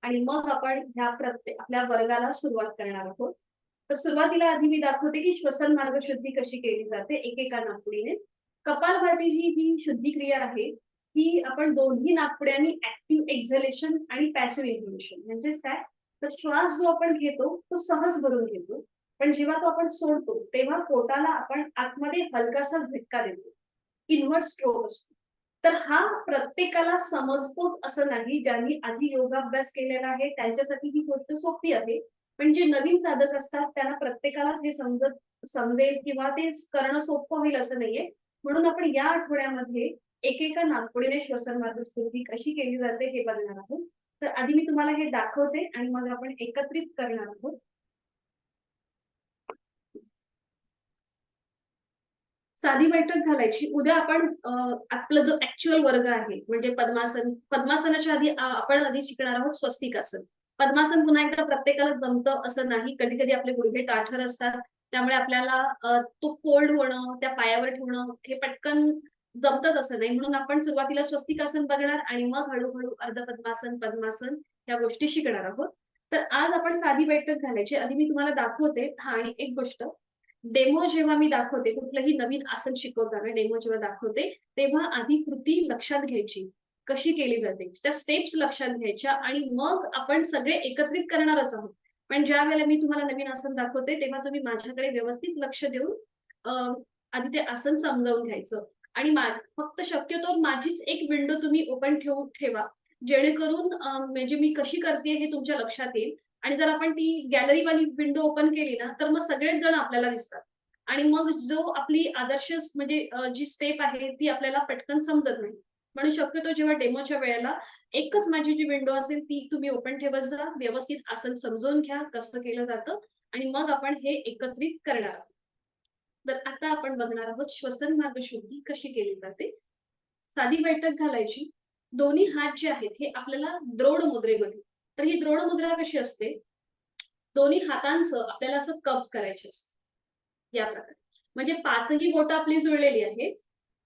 आणि मग आपण आपल्या वर्गाला सुरुवात करणार आहोत. तर सुरुवातीला आधी मी दाखवते की श्वसन मार्ग शुद्धी कशी केली जाते एकेका नाकपुडीने. कपालभाती ही शुद्धी क्रिया आहे, ही आपण दोन्ही नाकपुड्यांनी ऍक्टिव्ह एक्झलेशन आणि पॅसिव्ह इन्हेलेशन म्हणजेच काय, तर श्वास जो आपण घेतो तो सहज भरून घेतो, पण जेव्हा तो आपण सोडतो तेव्हा पोटाला आपण आतमध्ये हलकासा झटका देतो, इनवर्ट स्ट्रोक असतो. तर हा प्रत्येकाला समजतोच असं नाही. ज्यांनी आधी योगाभ्यास केलेला आहे त्यांच्यासाठी ही गोष्ट सोपी आहे, पण जे नवीन साधक असतात त्यांना प्रत्येकालाच हे समजेल किंवा ते करणं सोपं होईल असं नाहीये. म्हणून आपण या आठवड्यामध्ये एकेका नाकपुडीने श्वसन मार्ग शुद्धी कशी केली जाते हे बघणार आहोत. तर आधी मी तुम्हाला हे दाखवते आणि मग आपण एकत्रित करणार आहोत. साधी बैठक घालायची. उद्या आपण आपला जो ऍक्च्युअल वर्ग आहे म्हणजे पद्मासनाच्या आधी आपण आधी शिकणार आहोत स्वस्तिकासन. पद्मासन पुन्हा एकदा प्रत्येकाला जमतं असं नाही. कधी कधी आपले गुडघे ताठर असतात, त्यामुळे आपल्याला तो फोल्ड होणं, त्या पायावर ठेवणं हे पटकन जमतच असं नाही. म्हणून आपण सुरुवातीला स्वस्तिकासन बघणार आणि मग हळूहळू अर्ध पद्मासन, पद्मासन या गोष्टी शिकणार आहोत. तर आज आपण साधी बैठक घालायची. आधी मी तुम्हाला दाखवते. हा, आणि एक गोष्ट, डेमो जेव्हा मी दाखवते, कुठलंही नवीन आसन शिकवताना डेमो जेव्हा दाखवते तेव्हा आधी कृती लक्षात घ्यायची, कशी केली जाते, त्या स्टेप्स लक्षात घ्यायच्या आणि मग आपण सगळे एकत्रित करणारच आहोत. पण ज्या वेळेला मी तुम्हाला नवीन आसन दाखवते तेव्हा तुम्ही माझ्याकडे व्यवस्थित लक्ष देऊन आधी ते आसन समजावून घ्यायचं आणि फक्त शक्यतो माझीच एक विंडो तुम्ही ओपन ठेवा, जेणेकरून म्हणजे मी कशी करते हे तुमच्या लक्षात येईल. आणि जर आपण ती गॅलरी वाली विंडो ओपन केली ना तर मग सगळेच जण आपल्याला दिसतात आणि मग जो आपली आदर्श म्हणजे जी स्टेप आहे ती आपल्याला पटकन समजत नाही. म्हणून शक्यतो जेव्हा डेमोच्या वेळेला एकच माझी जी विंडो असेल ती तुम्ही ओपन ठेवत जा, व्यवस्थित आसन समजून घ्या कसं केलं जातं आणि मग आपण हे एकत्रित करणार आहोत. तर आता आपण बघणार आहोत श्वसन मार्ग शुद्धी कशी केली जाते. साधी बैठक घालायची, दोन्ही हात जे आहेत हे आपल्याला द्रोण मुद्रेमध्ये. तर ही द्रोण मुद्रा कशी असते, दोन्ही हातांचं आपल्याला असं कप करायचे असते या प्रकारे. म्हणजे पाचही बोटं आपली जुळलेली आहेत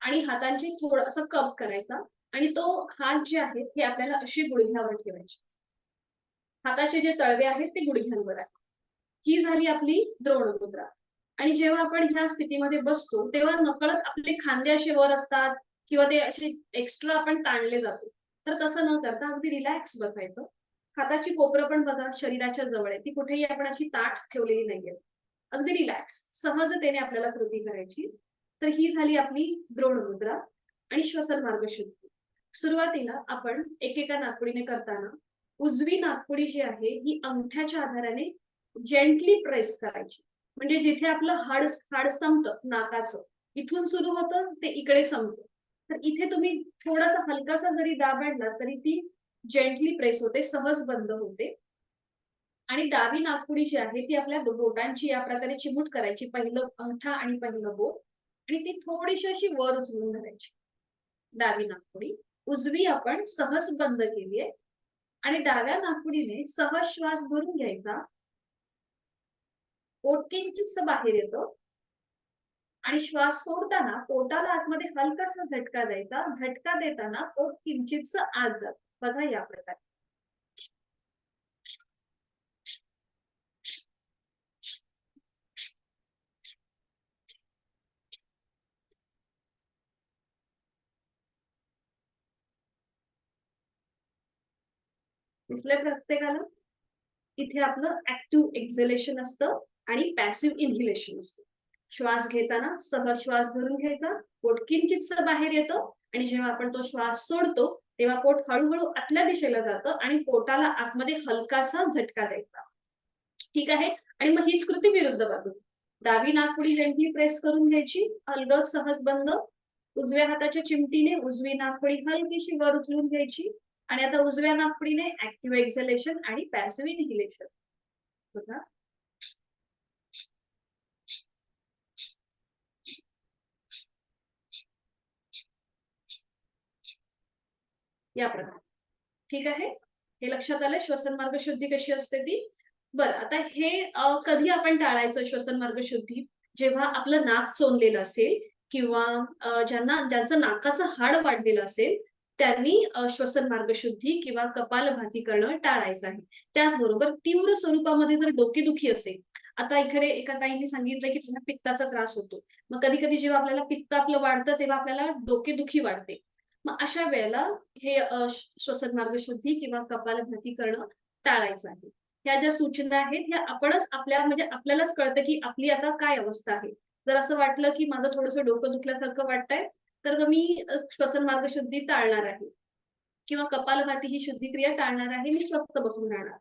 आणि हातांची थोडं असं कप करायचा आणि तो हात जे आहेत हे आपल्याला अशी गुडघ्यावर ठेवायचे. हाताचे जे तळवे आहेत ते गुडघ्यांवर आहेत. ही झाली आपली द्रोण मुद्रा. आणि जेव्हा आपण ह्या स्थितीमध्ये बसतो तेव्हा नकळत आपले खांदे असे वर असतात किंवा ते असे एक्स्ट्रा आपण ताणले जातो. तर तसं न करता अगदी रिलॅक्स बसायचं. हाताची कोपरं पण बघा शरीराच्या जवळ आहे, ती कुठेही आपण अशी ताठ ठेवलेली नाहीये. अगदी रिलॅक्स सहजतेने आपल्याला कृती करायची. तर ही झाली आपली द्रोण मुद्रा आणि श्वसन मार्ग शुद्धी. सुरुवातीला आपण एकेका नाकपुडीने करताना उजवी नाकपुडी जी आहे ही अंगठ्याच्या आधाराने जेंटली प्रेस करायची. म्हणजे जिथे आपलं हाड संपतं नाकाचं, इथून सुरू होतं ते इकडे संपतं. तर इथे तुम्ही थोडासा हलकासा जरी दाब आणला तरी ती जेंटली प्रेस होते, सहज बंद होते. आणि डावी नाकपुडी जी आहे ती आपल्या बोटांची या प्रकारे चिमूट करायची, पहिलं अंगठा आणि पहिलं बोट, आणि ती थोडीशी अशी वर उचलून धरायची. डावी नाकपुडी. उजवी आपण सहज बंद केलीये आणि डाव्या नाकपुडीने सहज श्वास भरून घ्यायचा. पोट किंचितसं बाहेर येतं आणि श्वास सोडताना पोटाला आतमध्ये हलकासा झटका द्यायचा. झटका देताना पोट किंचितसं आत जातं. बघा या प्रकारे. दिसलंय प्रत्येकाला? इथे आपलं ऍक्टिव्ह एक्झलेशन असतं आणि पॅसिव्ह इन्हेलेशन असतं. श्वास घेताना सहज श्वास भरून घ्यायचा, पोट किंचितसं बाहेर येतं आणि जेव्हा आपण तो श्वास सोडतो तेव्हा पोट हळूहळू आतल्या दिशेला जातं आणि पोटाला आतमध्ये हलकासा झटका द्यायचा. ठीक आहे. आणि मग हीच कृती विरुद्ध बाजू. डावी नाकपुडी जेंटली प्रेस करून घ्यायची, अलगद सहज बंद. उजव्या हाताच्या चिमटीने उजवी नाकपुडी हलकीशी वर उचलून घ्यायची आणि आता उजव्या नाकपुडीने ऍक्टिव्ह एक्झलेशन आणि पॅसिव्ह इन्हेलेशन. बघा. या प्रकारे. ठीक आहे. हे लक्षात आलं श्वसन मार्ग शुद्धी कशी असते ती. बरं, आता हे कधी आपण टाळायचं श्वसन मार्ग शुद्धी, जेव्हा आपलं नाक चोंदलेलं असेल किंवा ज्यांचं नाकाचं हाड वाढलेलं असेल त्यांनी श्वसन मार्ग शुद्धी किंवा कपालभाती करणं टाळायचं आहे. त्याचबरोबर तीव्र स्वरूपामध्ये जर डोकेदुखी असेल, आता इकडे एका ताईंनी सांगितलं की त्यांना पित्ताचा त्रास होतो. मग कधी कधी जेव्हा आपल्याला पित्त आपलं वाढतं तेव्हा आपल्याला डोकेदुखी वाढते. मग अशा वेळेला हे श्वसन मार्ग शुद्धी किंवा कपालभाती करणं टाळायचं आहे. ह्या ज्या सूचना आहेत ह्या आपणच म्हणजे आपल्यालाच कळतं की आपली आता काय अवस्था आहे. जर असं वाटलं की माझं थोडंसं डोकं दुखल्यासारखं वाटतंय तर मग मी श्वसन मार्ग शुद्धी टाळणार आहे किंवा कपालभाती ही शुद्धी क्रिया टाळणार आहे, मी स्वस्थ बसून राहणार.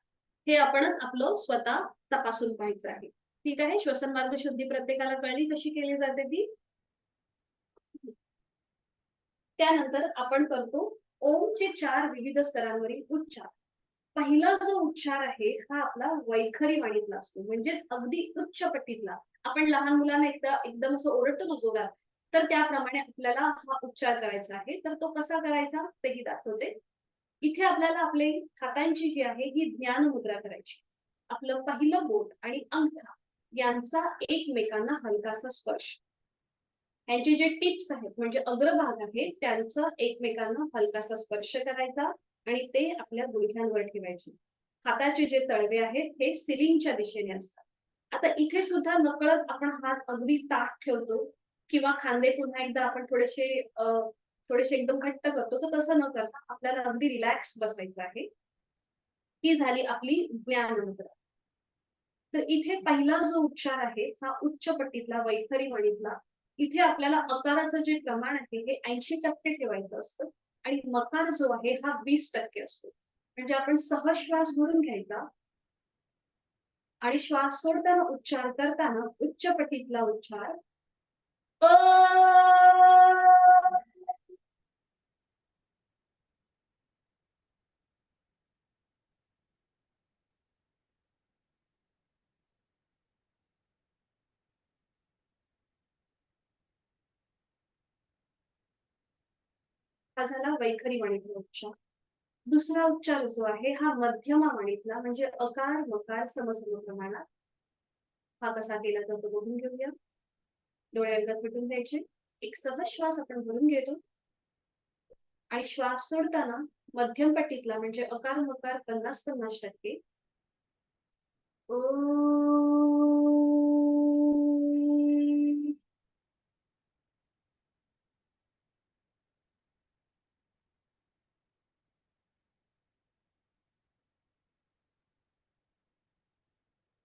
हे आपणच आपलं स्वतः तपासून पाहायचं आहे. ठीक आहे. श्वसन मार्ग शुद्धी प्रत्येकाला कळली कशी केली जाते ती. त्यानंतर आपण करतो ओमचे 4 विविध स्तरांवरील उच्चार. पहिला जो उच्चार आहे हा आपला वैखरी वाणीतला असतो, म्हणजे अगदी उच्च पट्टीतला. आपण लहान मुलांना एकदम असं ओरडतो ना जोरात, तर त्याप्रमाणे आपल्याला हा उच्चार करायचा आहे. तर तो कसा करायचा तेही दाखवते. इथे आपल्याला आपले हातांची जी आहे ही ध्यान मुद्रा करायची. आपलं पहिलं बोट आणि अंगठा यांचा एकमेकांना हलकासा स्पर्श. यांचे जे टिप्स आहेत म्हणजे अग्रभाग आहे त्यांचा एकमेकांना हलकासा स्पर्श करायचा आणि ते आपल्या गुडघ्यांवर ठेवायचे. हाताचे जे तळवे आहेत हे सिलिंगच्या दिशेने असतात. आता इथे सुद्धा नकळत आपण हात अगदी ताठ ठेवतो किंवा खांदे पुन्हा एकदा आपण थोडेसे एकदम घट्ट करतो, तर तसं न करता आपल्याला अगदी रिलॅक्स बसायचं आहे. ही झाली आपली ज्ञान मुद्रा. तर इथे पहिला जो उच्चार आहे हा उच्च पट्टीतला वैखरी म्हणीतला. इथे आपल्याला अकाराचं जे प्रमाण आहे हे 80% ठेवायचं असतं आणि मकार जो आहे हा 20% असतो. म्हणजे आपण सहज श्वास भरून घ्यायचा आणि श्वास सोडताना उच्चार करताना उच्च पट्टीतला उच्चार हा झाला वैखरी वाणीतला उच्चार. दुसरा उच्चार जो आहे हा मध्यमा वाणीतला म्हणजे अकार मकार समसम प्रमाणात. हा कसा केला जातो बघून घेऊया. डोळे अंगात मिटून द्यायचे. एक सहज श्वास आपण भरून घेतो आणि श्वास सोडताना मध्यम पट्टीतला म्हणजे अकार मकार 50-50%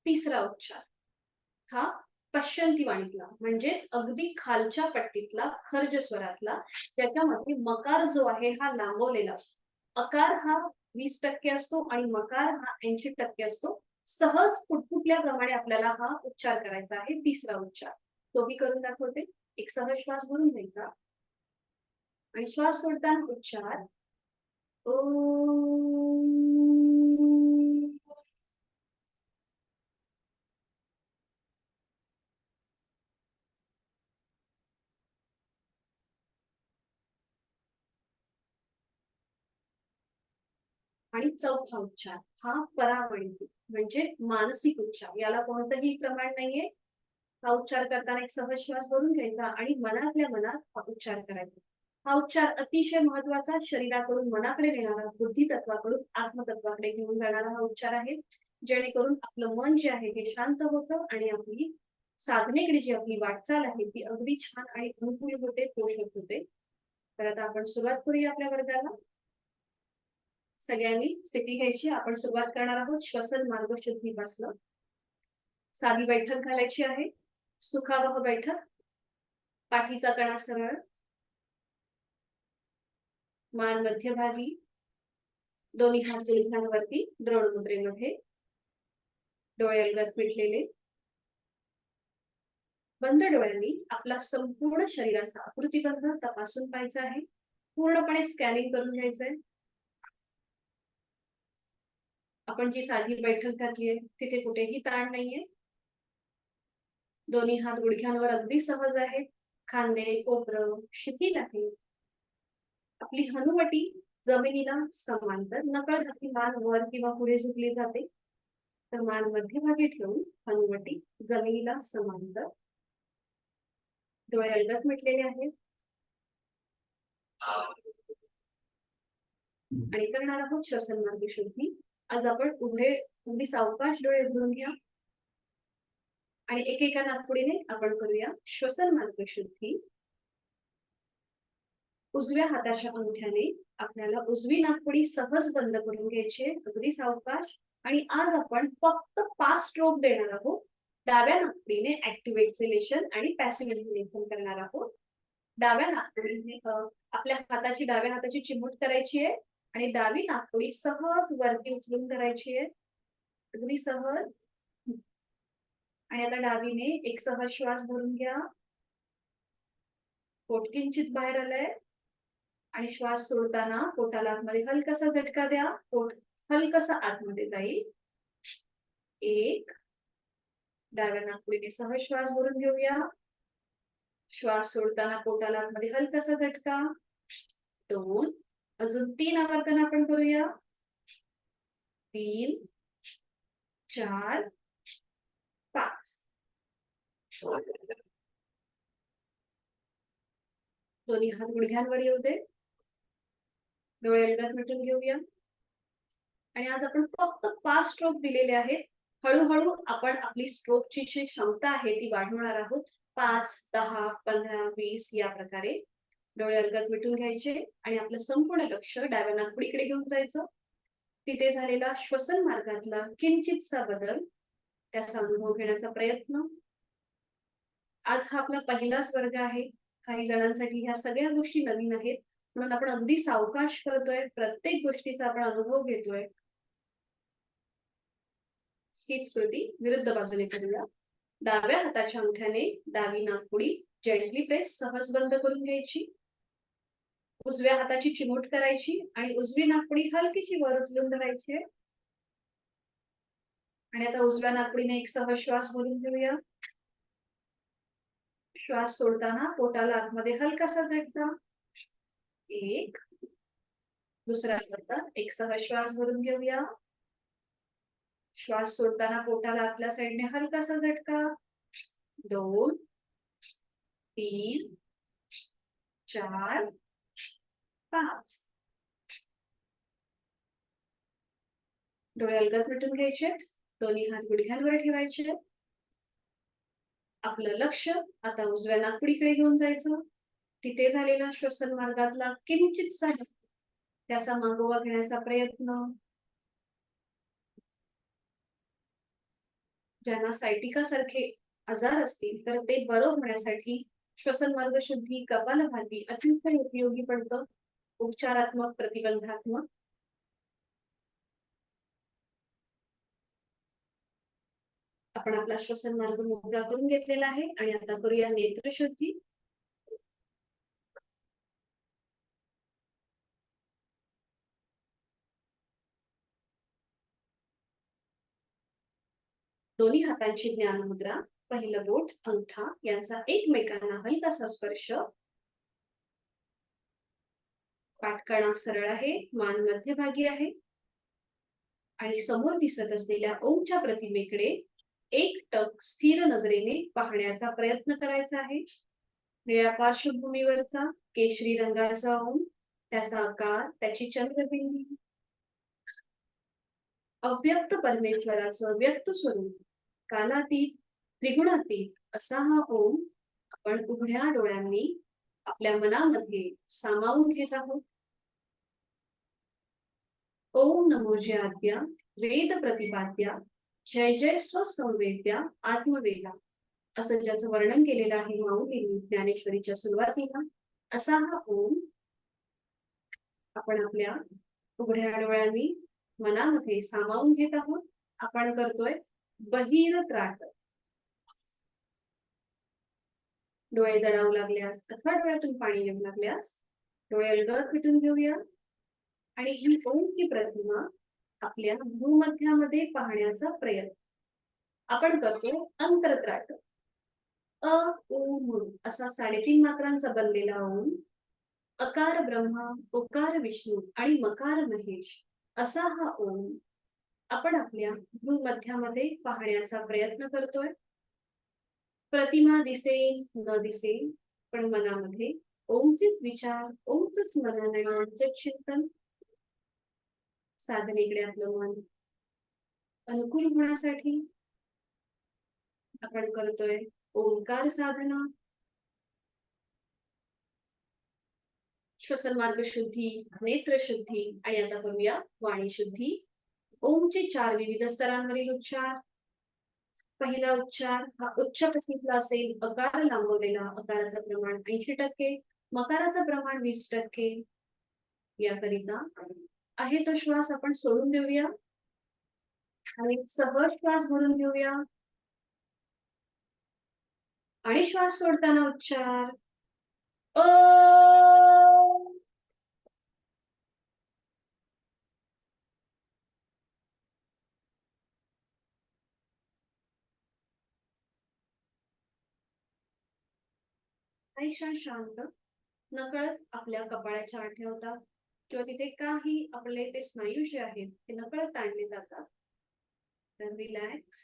तिसरा उच्चार हा पश्चंती वाणीतला म्हणजेच अगदी खालच्या पट्टीतला खर्ज स्वरातला, ज्याच्यामध्ये मकार जो आहे हा लांबवलेला असतो. अकार हा 20% असतो आणि मकार हा 80% असतो. सहज पुटपुटल्याप्रमाणे आपल्याला हा उच्चार करायचा आहे. तिसरा उच्चार तोही करून दाखवते. एक सहज श्वास भरून घ्यायचा आणि श्वास सोडताना उच्चार आणि चौथा उच्चार हा परावणी म्हणजे मानसिक उच्चार. याला कोणतंही प्रमाण नाहीये. हा उच्चार करताना एक सहज श्वास भरून घ्यायचा आणि मनातल्या मनात हा उच्चार करायचा. हा उच्चार अतिशय महत्वाचा, शरीराकडून मनाकडे नेणारा, बुद्धी तत्वाकडून आत्मतत्वाकडे घेऊन जाणारा हा उच्चार आहे. जेणेकरून आपलं मन जे आहे ते शांत होतं आणि आपली साधनेकडे जी आपली वाटचाल आहे ती अगदी छान आणि अनुकूल होते, पोषक होते. तर आता आपण सुरुवात करूया आपल्या वर्गाला. सगळ्यांनी स्थिती घ्यायची. आपण सुरुवात करणार आहोत श्वसन मार्ग शुद्धीपासून. साधी बैठक घालायची आहे. सुखावह बैठक. पाठीचा कणा सरळ, मान मध्यभागी, दोन्ही हात गुडघ्यांवरती द्रोण मुद्रेमध्ये, डोळे अलगद मिटलेले. बंद डोळ्यांनी आपला संपूर्ण शरीराचा आकृतीबंध तपासून पाहायचा आहे. पूर्णपणे स्कॅनिंग करून घ्यायचंय. आपण जी साधी बैठक घातली आहे तिथे कुठेही ताण नाहीये. दोन्ही हात गुडघ्यांवर अगदी सहज आहेत. खांदे कोपरं शिथिल आहे. आपली हनुवटी जमिनीला समांतर, नकळत मान वर किंवा पुढे झुकली जाते. तर मान मध्यभागी ठेवून हनुवटी जमिनीला समांतर, डोळे अलगद मिटलेले आहेत आणि करणार आहोत श्वसन मार्ग शुद्धी. आज आपण उभे अगदी सावकाश डोळे उघडून घ्या आणि एकेका नाकपुडीने आपण करूया श्वसन मार्ग शुद्धी. उजव्या हाताच्या अंगठ्याने आपल्याला उजवी नाकपुडी सहज बंद करून घ्यायची आहे, अगदी सावकाश. आणि आज आपण फक्त 5 स्ट्रोक देणार आहोत. डाव्या नाकपुडीने ऍक्टिव्हेट सिलेशन आणि पॅसिव्ह इन्हेलेशन करणार आहोत. डाव्या नाकपुडीने आपल्या डाव्या हाताची चिमूट करायची आहे आणि डावी नाकपुडी सहज वरती उचलून करायची आहे, अगदी सहज. आणि आता डावीने एक सहज श्वास भरून घ्या. पोट किंचित बाहेर आलंय आणि श्वास सोडताना पोटाला आतमध्ये हलकासा झटका द्या. पोट हलकासा आतमध्ये जाईल. एक. डाव्या नाकपुडीने सहज श्वास भरून घेऊया. श्वास सोडताना पोटाला आतमध्ये हलकासा झटका. 2. अजून 3 आवर्तन आपण करूया. 3, 4, 5. दोन्ही हात गुडघ्यांवर येऊ दे. डोळे अलगद मिटून घेऊया. आणि आज आपण फक्त 5 स्ट्रोक दिलेले आहेत. हळूहळू आपण आपली स्ट्रोकची जी क्षमता आहे ती वाढवणार आहोत. 5, 10, 15, 20 या प्रकारे. डोळे अलगद मिटून घ्यायचे आणि आपलं संपूर्ण लक्ष डाव्या नाकपुडीकडे घेऊन जायचं. तिथे झालेला श्वसन मार्गातला किंचितसा बदल, त्याचा अनुभव घेण्याचा प्रयत्न. आज हा आपला पहिलाच वर्ग आहे. काही जणांसाठी ह्या सगळ्या गोष्टी नवीन आहेत, म्हणून आपण अगदी सावकाश करतोय. प्रत्येक गोष्टीचा आपण अनुभव घेतोय. हीच कृती विरुद्ध बाजूने करूया. डाव्या हाताच्या अंगठ्याने डावी नाकपुडी जेंटली प्रेस सहज बंद करून घ्यायची. उजव्या हाताची चिमूट करायची आणि उजवी नाकपुडी हलकीशी वर उचलून धरायची. आणि आता उजव्या नाकपुडीने एक सहज श्वास भरून घेऊया. श्वास सोडताना पोटाला आतमध्ये हलकासा झटका. एक. दुसरा करतात एक सह श्वास भरून घेऊया. श्वास सोडताना पोटाला आतल्या साईडने हलकासा झटका. 2, 3, 4, 5. डोळे अलगद मिटून घ्यायचे. दोन्ही हात गुडघ्यांवर ठेवायचे. आपलं लक्ष आता उजव्या नाकपुडीकडे घेऊन जायचं. तिथे झालेला श्वसन मार्गातला किंचितसा त्याचा मागोवा घेण्याचा प्रयत्न. ज्यांना सायटिका सारखे आजार असतील तर ते बरं होण्यासाठी श्वसन मार्ग शुद्धी कपालभाती अत्यंत उपयोगी पडतं. उपचारात्मक, प्रतिबंधात्मक. आपण आपला श्वसन मार्ग मोकळा करून घेतलेला आहे आणि आता करूया नेत्रशुद्धी. दोन्ही हातांची ज्ञान मुद्रा. पहिलं बोट, अंगठा यांचा एकमेकांना हलकासा स्पर्श. पाठकणा सरळ आहे, मान मध्यभागी आहे आणि समोर दिसत असलेल्या ओमच्या प्रतिमेकडे एकटक स्थिर नजरेने पाहण्याचा प्रयत्न करायचा आहे. निळ्या पार्श्वभूमीवरचा केशरी रंगाचा ओम, त्याचा आकार, त्याची चंद्रबिंदी. अव्यक्त परमेश्वराचं व्यक्त स्वरूप, कालातीत, त्रिगुणातीत असा हा ओम आपण उघड्या डोळ्यांनी आपल्या मनामध्ये सामावून घेत आहोत. ओम नमो जयाद्या वेद प्रतिपाद्या जय जय स्वसंवेद्या आत्मवेदा असं ज्याचं वर्णन केलेलं आहे माऊलींनी ज्ञानेश्वरीच्या सुरुवातीला, असा हा ओम आपण आपल्या उघड्या डोळ्यांनी मनामध्ये सामावून घेत आहोत. आपण करतोय बहिर त्राट. डोळे जडावू लागल्यास अथवा डोळ्यातून पाणी येऊ लागल्यास डोळे अलगद मिटून घेऊया आणि ही ओमची प्रतिमा आपल्या भूमध्यामध्ये पाहण्याचा प्रयत्न आपण करतोय. अंतरत्राट. अ उ असा 3.5 मात्रांचा बनलेला ओम. अकार ब्रह्मा, ओकार विष्णू आणि मकार महेश असा हा ओम आपण आपल्या भूमध्यामध्ये पाहण्याचा प्रयत्न करतोय. प्रतिमा दिसेल न दिसेल पण मनामध्ये ओमचेच विचार, ओमचंच मनन आणि ओमचंच चिंतन. साधनेकडे आपलं मन अनुकूल होण्यासाठी आपण करतोय ओंकार साधना. श्वसन मार्ग शुद्धी, नेत्र शुद्धी आणि आता करूया वाणी शुद्धी. ओमचे 4 विविध स्तरांवरील उच्चार. पहिला उच्चार हा उच्च प्रतीतला असेल. अकार लांबवलेला, अकाराचं प्रमाण 80%, मकाराचं प्रमाण 20%. याकरिता आहे तो श्वास आपण सोडून देऊया आणि सहज श्वास भरून घेऊया आणि श्वास सोडताना उच्चार अ. काही क्षण शांत, नकळत आपल्या कपाळाच्या आत ठेवतात किंवा तिथे काही आपले ते स्नायू जे आहेत ते नकळत ताणले जातात. तर रिलॅक्स.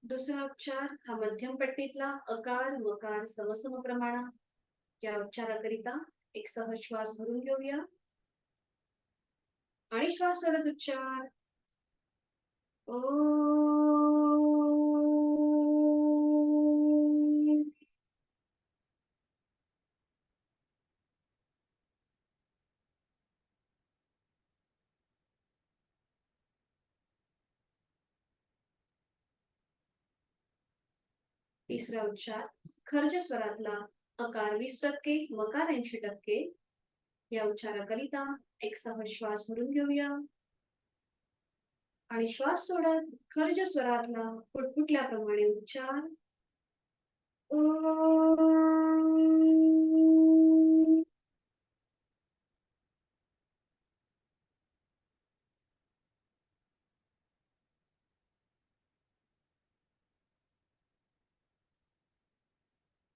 दुसरा उच्चार हा मध्यम पट्टीतला अकार मकार समसम प्रमाणात. या उच्चाराकरिता एक सहज श्वास भरून घेऊया आणि श्वास सोडत उच्चार ओ. तिसरा उच्चार खर्ज स्वरातला अकार 20%, मकार 80%. या उच्चाराकरिता एक सहज श्वास भरून घेऊया आणि श्वास सोडत खर्ज स्वरातला पुटपुटल्याप्रमाणे उच्चार ओ.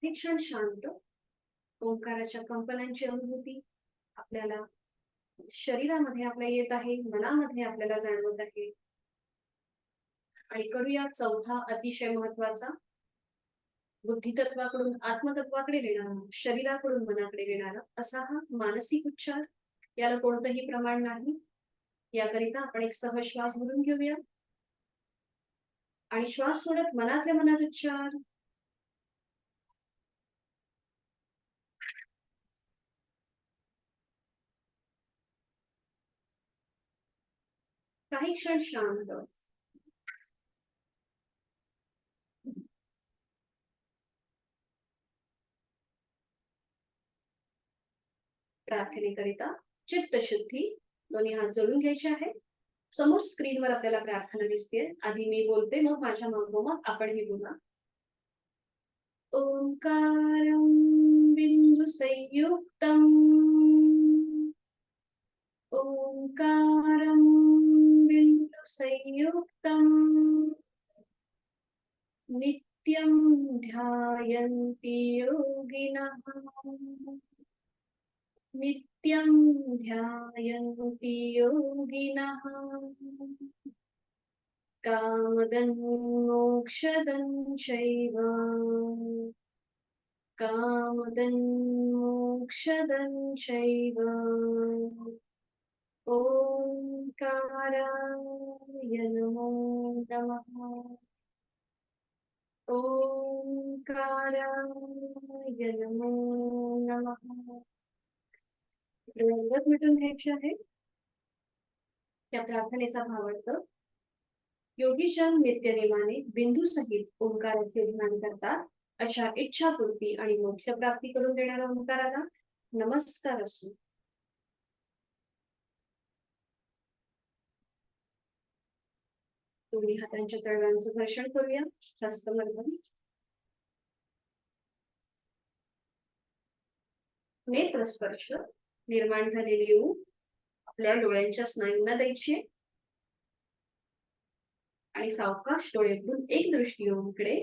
एक क्षण शांत, ओंकाराच्या कंपनांची अनुभूती आपल्याला शरीरामध्ये आपल्या येत आहे, मनामध्ये आपल्याला जाणवत आहे. आणि करूया चौथा अतिशय महत्वाचा, बुद्धितत्वाकडून आत्मतत्वाकडे नेणारा, शरीराकडून मनाकडे नेणारा असा हा मानसिक उच्चार. याला कोणतंही प्रमाण नाही. याकरिता आपण एक सहज श्वास भरून घेऊया आणि श्वास सोडत मनातल्या मनात उच्चार. काही क्षण शांत. प्रार्थनेकरिता चित्तशुद्धी, दोन्ही हात जोडून घ्यायचे आहे. समोर स्क्रीनवर आपल्याला प्रार्थना दिसते. आधी मी बोलते, मग माझ्या मागोमाग आपणही बोला. ओंकारं बिंदु संयुक्तम्, ओंकारं बिंदु संयुक्तम्, नित्यं ध्यायन्ति योगिनः, नित्यं ध्यायन्ति योगिनः, कामदं मोक्षदं चैव, कामदं मोक्षदं चैव. ओंकाराय नमो नमः. ओंकाराय नमो नमः. रंगत मिटून घ्यायचे आहे. त्या प्रार्थनेचा भावार्थ, योगीजन नित्यनेमाने बिंदू सहित ओंकाराचे ध्यान करतात. अशा इच्छापूर्ती आणि मोक्ष प्राप्ती करून देणाऱ्या ओंकाराला नमस्कार असो. दोन्ही हातांच्या तळव्यांचं घर्षण करूया. हस्तमर्दन. नेत्रस्पर्श. निर्माण झालेली ऊब आपल्या डोळ्यांच्या स्नायूंना द्यायची आणि सावकाश डोळे उघडून एक दृष्टी ओमकडे.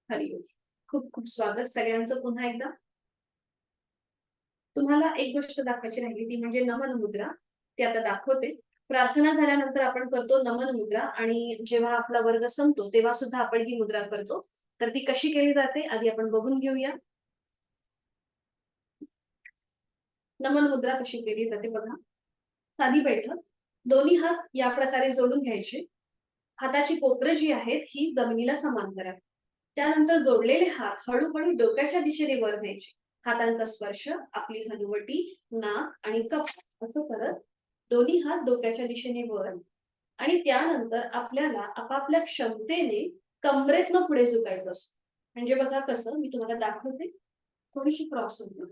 हरिओम. खूप खूप स्वागत सगळ्यांचं पुन्हा एकदा. तुम्हाला एक गोष्ट दाखवायची राहिली, ती म्हणजे नमन मुद्रा. ती आता दाखवते. प्रार्थना झाल्यानंतर आपण करतो नमन मुद्रा, आणि जेव्हा आपला वर्ग संपतो तेव्हा सुद्धा आपण ही मुद्रा करतो. तर ती कशी केली जाते आधी आपण बघून घेऊया. नमन मुद्रा कशी केली जाते बघा. साधी बैठक. दोन्ही हात या प्रकारे जोडून घ्यायचे. हाताची कोपरं जी आहेत ही जमिनीला समांतर आहे. त्यानंतर जोडलेले हात हळूहळू डोक्याच्या दिशेने वर न्यायचे. हातांचा स्पर्श आपली हनुवटी, नाक आणि कपाळ असं करत दोन्ही हात डोक्याच्या दिशेने वर, आणि त्यानंतर आपल्याला आपापल्या क्षमतेने कमरेतनं पुढे झुकायचं असतं. म्हणजे बघा कसं, मी तुम्हाला दाखवते. थोडीशी क्रॉस होती.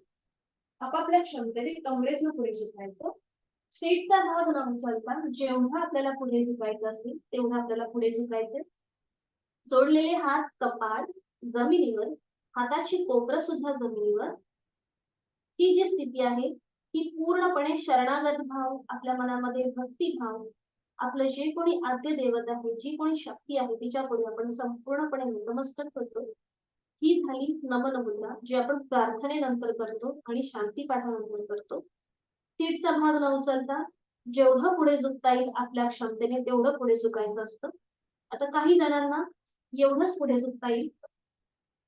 आपापल्या क्षमतेने कमरेतनं पुढे झुकायचं. सीटचा भाग न उचलता जेवढा आपल्याला पुढे झुकायचं असेल तेवढा आपल्याला पुढे झुकायचं. जोडलेले हात कपाळ जमिनीवर, हाताची कोपरं सुद्धा जमिनीवर. ही जी स्थिती आहे ही पूर्णपणे शरणागत भाव, आपल्या मनामध्ये भक्तिभाव, आपलं जे कोणी आद्य दैवत आहे, जी कोणी शक्ती आहे तिच्या पुढे आपण संपूर्णपणे नतमस्तक करतो. ही झाली नमन मुद्रा, जी आपण प्रार्थनेनंतर करतो आणि शांती पाठानंतर करतो. सीटचा भाग न उचलता जेवढं पुढे झुकता येईल आपल्या क्षमतेने तेवढं पुढे झुकायचं असतं. आता काही जणांना एवढंच पुढे झुकता येईल,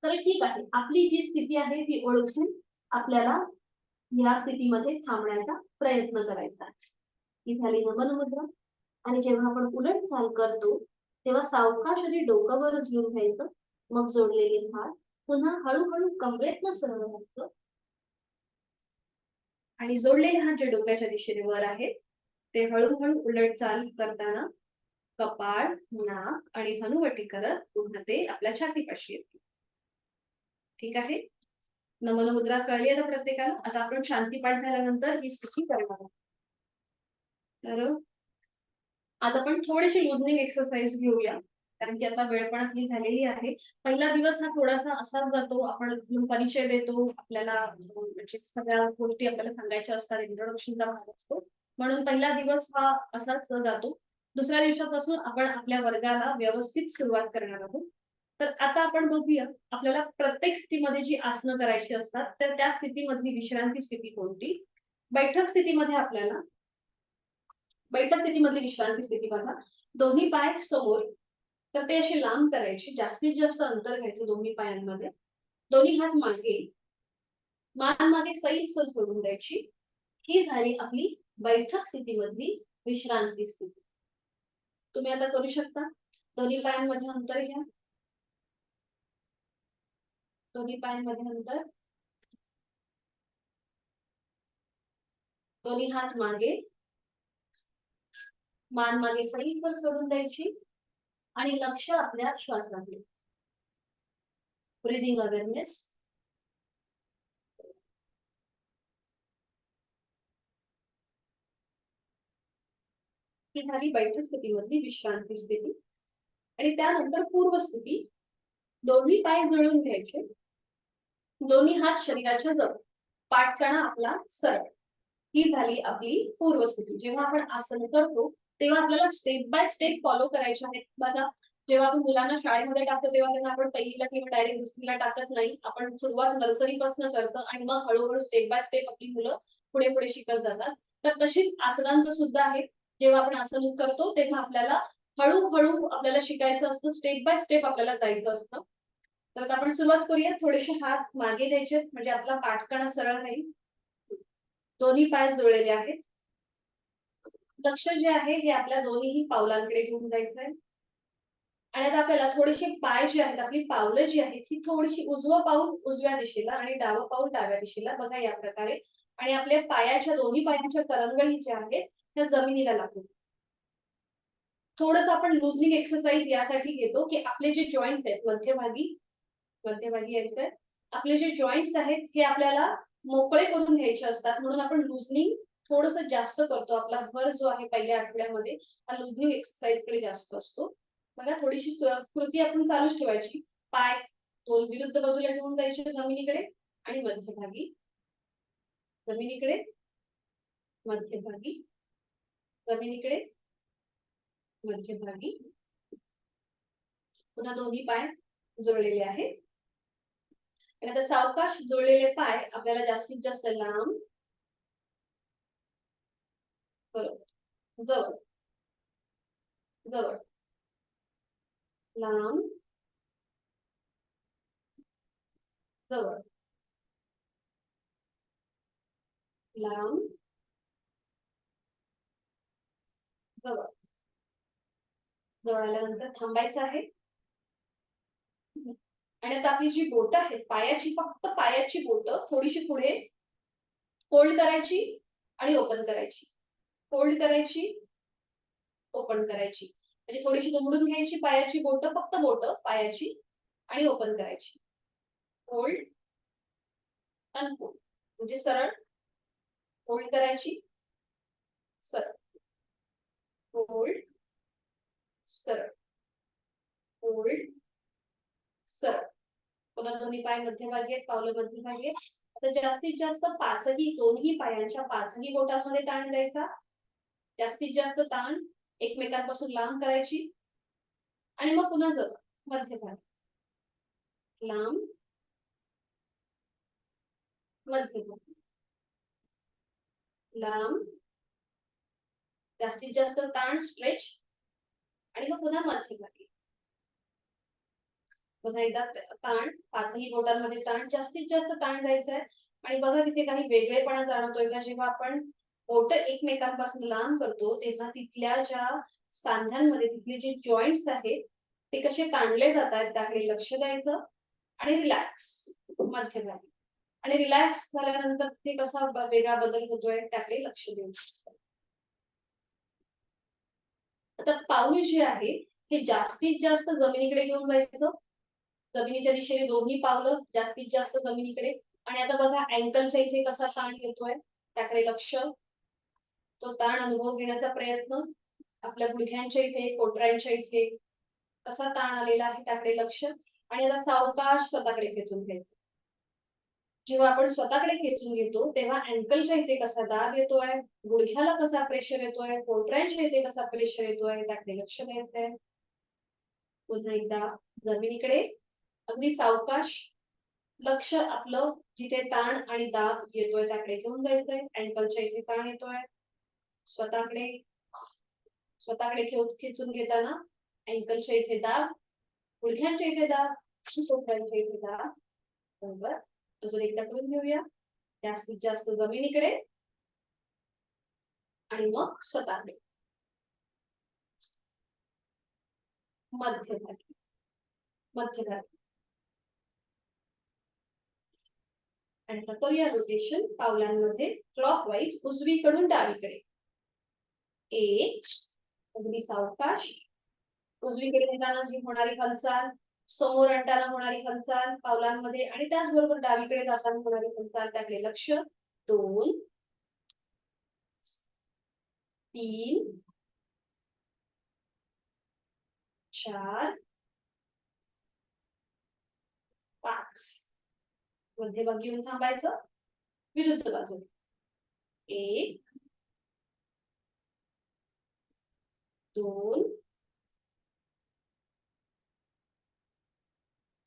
तर ठीक आहे. आपली जी स्थिती आहे ती ओळखून आपल्याला या स्थितीमध्ये थांबण्याचा प्रयत्न करायचा. ही झाली नमन मुद्रा. आणि जेव्हा आपण उलट चाल करतो तेव्हा सावकाश आणि डोकं वर उचलून घ्यायचं. मग जोडलेले हात पुन्हा हळूहळू कमरेतनं सरळ व्हायचं, आणि जोडलेले हात जे डोक्याच्या दिशेने वर आहेत ते हळूहळू उलट चाल करताना कपाळ, नाक आणि हनुवटी करत पुन्हा ते आपल्या छातीपाशी येतील. ठीक आहे. नमन मुद्रा कळली आता प्रत्येकाला. आता आपण शांतीपाठ झाल्यानंतर ही स्थिती करणार आहोत. तर आता आपण थोडीशी इव्हनिंग एक्सरसाइज घेऊया, कारण की आता वेळ पण आपली झालेली आहे. पहिला दिवस हा थोडासा असाच जातो. आपण परिचय देतो, आपल्याला म्हणजे सगळ्या गोष्टी आपल्याला सांगायच्या असतात, इंट्रोडक्शनचा भाग असतो, म्हणून पहिला दिवस हा असाच जातो. दुसऱ्या दिवसापासून आपण आपल्या वर्गाला व्यवस्थित सुरुवात करणार आहोत. तर आता आपण बघूया आपल्याला प्रत्येक स्थितीमध्ये जी आसनं करायची असतात तर त्या स्थितीमधली विश्रांती स्थिती कोणती. बैठक स्थितीमध्ये आपल्याला बैठक स्थितीमधली विश्रांती स्थिती बघा. दोन्ही पाय समोर, तर ते असे लांब करायचे, जास्तीत जास्त अंतर घ्यायचं दोन्ही पायांमध्ये. दोन्ही हात मागे, मान मागे सैल सोडून द्यायची. ही झाली आपली बैठक स्थितीमधली विश्रांती स्थिती. तुम्ही आता करू शकता. दोन्ही पायांमध्ये अंतर घ्या. दोन्ही पायांमध्ये अंतर. दोन्ही हात मागे, मान मागे सैल सोडून द्यायची आणि लक्ष आपल्या श्वासाकडे. Breathing awareness. ही झाली बैठक स्थितीमधली विश्रांती स्थिती. आणि त्यानंतर पूर्व स्थिती. दोन्ही पाय जुळून घ्यायचे, दोन्ही हात शरीराच्या जवळ, पाठकणा आपला सरळ. ही झाली आपली पूर्व स्थिती. जेव्हा आपण आसन करतो तेव्हा आपल्याला स्टेप बाय स्टेप फॉलो करायचे आहेत. बघा, जेव्हा आपण मुलांना शाळेमध्ये टाकतो तेव्हा त्यांना आपण पहिलीला किंवा डायरेक्ट दुसरीला टाकत नाही. आपण सुरुवात नर्सरीपासून करतो आणि मग हळूहळू स्टेप बाय स्टेप आपली मुलं पुढे पुढे शिकत जातात. तर तशीच आसनांचं सुद्धा आहे. जेव्हा आपण आसन करतो तेव्हा आपल्याला हळूहळू आपल्याला शिकायचं असतं, स्टेप बाय स्टेप आपल्याला जायचं असतं. तर आता आपण सुरुवात करूया. थोडेसे हात मागे द्यायचे म्हणजे आपला पाठकणा सरळ राहील. दोन्ही पाय जुळलेले आहेत. लक्ष जे आहे हे आपल्या दोन्ही पावलांकडे घेऊन जायचं आहे. आणि आता आपल्याला थोडेसे पाय जे आहेत, आपली पावलं जी आहेत ही थोडीशी उजवं पाऊल उजव्या दिशेला आणि डावं पाऊल डाव्या दिशेला, बघा या प्रकारे. आणि आपल्या पायाच्या दोन्ही पायांच्या करंगळी ज्या आहेत त्या जमिनीला लागून. थोडंसं आपण लुझनिंग एक्सरसाइज यासाठी घेतो की आपले जे जॉईंट्स आहेत मध्यभागी यायचंय. आपले जे जॉईंट्स आहेत हे आपल्याला मोकळे करून घ्यायचे असतात, म्हणून आपण लुझनिंग थोडस जास्त करतो. आपला भर जो आहे पहिल्या आठवड्यामध्ये हा लुझनिंग एक्सरसाइज कडे जास्त असतो. बघा, थोडीशी कृती आपण चालूच ठेवायची. पाय दोन विरुद्ध बाजूला घेऊन जायचे जमिनीकडे आणि मध्यभागी, जमिनीकडे, मध्यभागी, जमिनीकडे, मध्यभागी. पुन्हा दोन्ही पाय जुळलेले आहेत. आणि आता सावकाश जुळलेले पाय आपल्याला जास्तीत जास्त लांब, बरोबर, जवळ, जवळ, लांब, जवळ, लांब, जवळ. जवळ आल्यानंतर थांबायचं आहे. आणि आता आपली जी बोटं आहेत पायाची, फक्त पायाची बोटं थोडीशी पुढे फोल्ड करायची आणि ओपन करायची, फोल्ड करायची, ओपन करायची. म्हणजे थोडीशी दुमडून घ्यायची पायाची बोटं, फक्त बोटं पायाची, आणि ओपन करायची. फोल्ड, अनफोल्ड, म्हणजे सरळ, फोल्ड करायची, सरळ, फोल्ड, सरळ, फोल्ड, सरळ. पुन्हा दोन्ही पाय मध्यभागी आहेत, पावलं मध्यभागी आहेत. आता जास्तीत जास्त पाचही, दोन्ही पायांच्या पाचही बोटांमध्ये ताण द्यायचा. जास्तीत जास्त ताण एकमेकांपासून लांब करायची. आणि मग पुन्हा जवळ, मध्यभागी, लांब, मध्यभागी, लांब, जास्तीत जास्त ताण स्ट्रेच, आणि मग पुन्हा मध्यभागी. पुन्हा एकदा ताण, पाचही बोटांमध्ये ताण, जास्तीत जास्त ताण द्यायचा आहे. आणि बघा तिथे काही वेगळेपणा जाणवतोय का. जेव्हा आपण बोट एकमेकांपासून लांब करतो तेव्हा तिथल्या ज्या सांध्यांमध्ये तिथले जे जॉईंट्स आहेत ते कसे ताणले जातात त्याकडे लक्ष द्यायचं. आणि रिलॅक्स, मध्यभागी, आणि रिलॅक्स झाल्यानंतर ते कसा वेगळा बदल होतोय त्याकडे लक्ष द्यायचं. आता पाऊल जे आहे हे जास्तीत जास्त जमिनीकडे घेऊन जायचं. जमिनीच्या दिशेने दोन्ही पावलं जास्तीत जास्त जमिनीकडे. आणि आता बघा अँकलच्या इथे कसा ताण येतोय त्याकडे लक्ष. तो ताण अनुभव घेण्याचा प्रयत्न. आपल्या गुडघ्यांच्या इथे, पोटऱ्यांच्या इथे कसा ताण आलेला आहे त्याकडे लक्ष. आणि आता सावकाश स्वतःकडे खेचून घ्यायचं. जेव्हा आपण स्वतःकडे खेचून घेतो तेव्हा अँकलच्या इथे कसा दाब येतोय, गुडघ्याला कसा प्रेशर येतोय, पोटऱ्यांच्या इथे कसा प्रेशर येतोय त्याकडे लक्ष द्यायचंय. पुन्हा एकदा जमिनीकडे अगदी सावकाश लक्ष आपलं जिथे ताण आणि दाब येतोय त्याकडे घेऊन जायचंय. अँकलच्या इथे ताण येतोय, स्वतःकडे खेचून घेताना अँकलच्या इथे दाब, गुडघ्यांच्या इथे दाब, सोफ्यांच्या इथे दाब. बरोबर. अजून एकदा करून घेऊया. जास्तीत जास्त जमिनीकडे आणि मग स्वतःकडे. मध्यभागी आणि करूया रोटेशन पावलांमध्ये क्लॉकवाईज उजवीकडून डावीकडे. एक, अगदी सावकाश उजवीकडे नेताना जी होणारी हालचाल, समोर आणताना होणारी हालचाल पावलांमध्ये आणि त्याचबरोबर डावीकडे जाताना होणारी हालचाल त्याकडे लक्ष. 2, 3, 4, 5. मध्यभागी येऊन थांबायचं. विरुद्ध बाजू. 1, 2,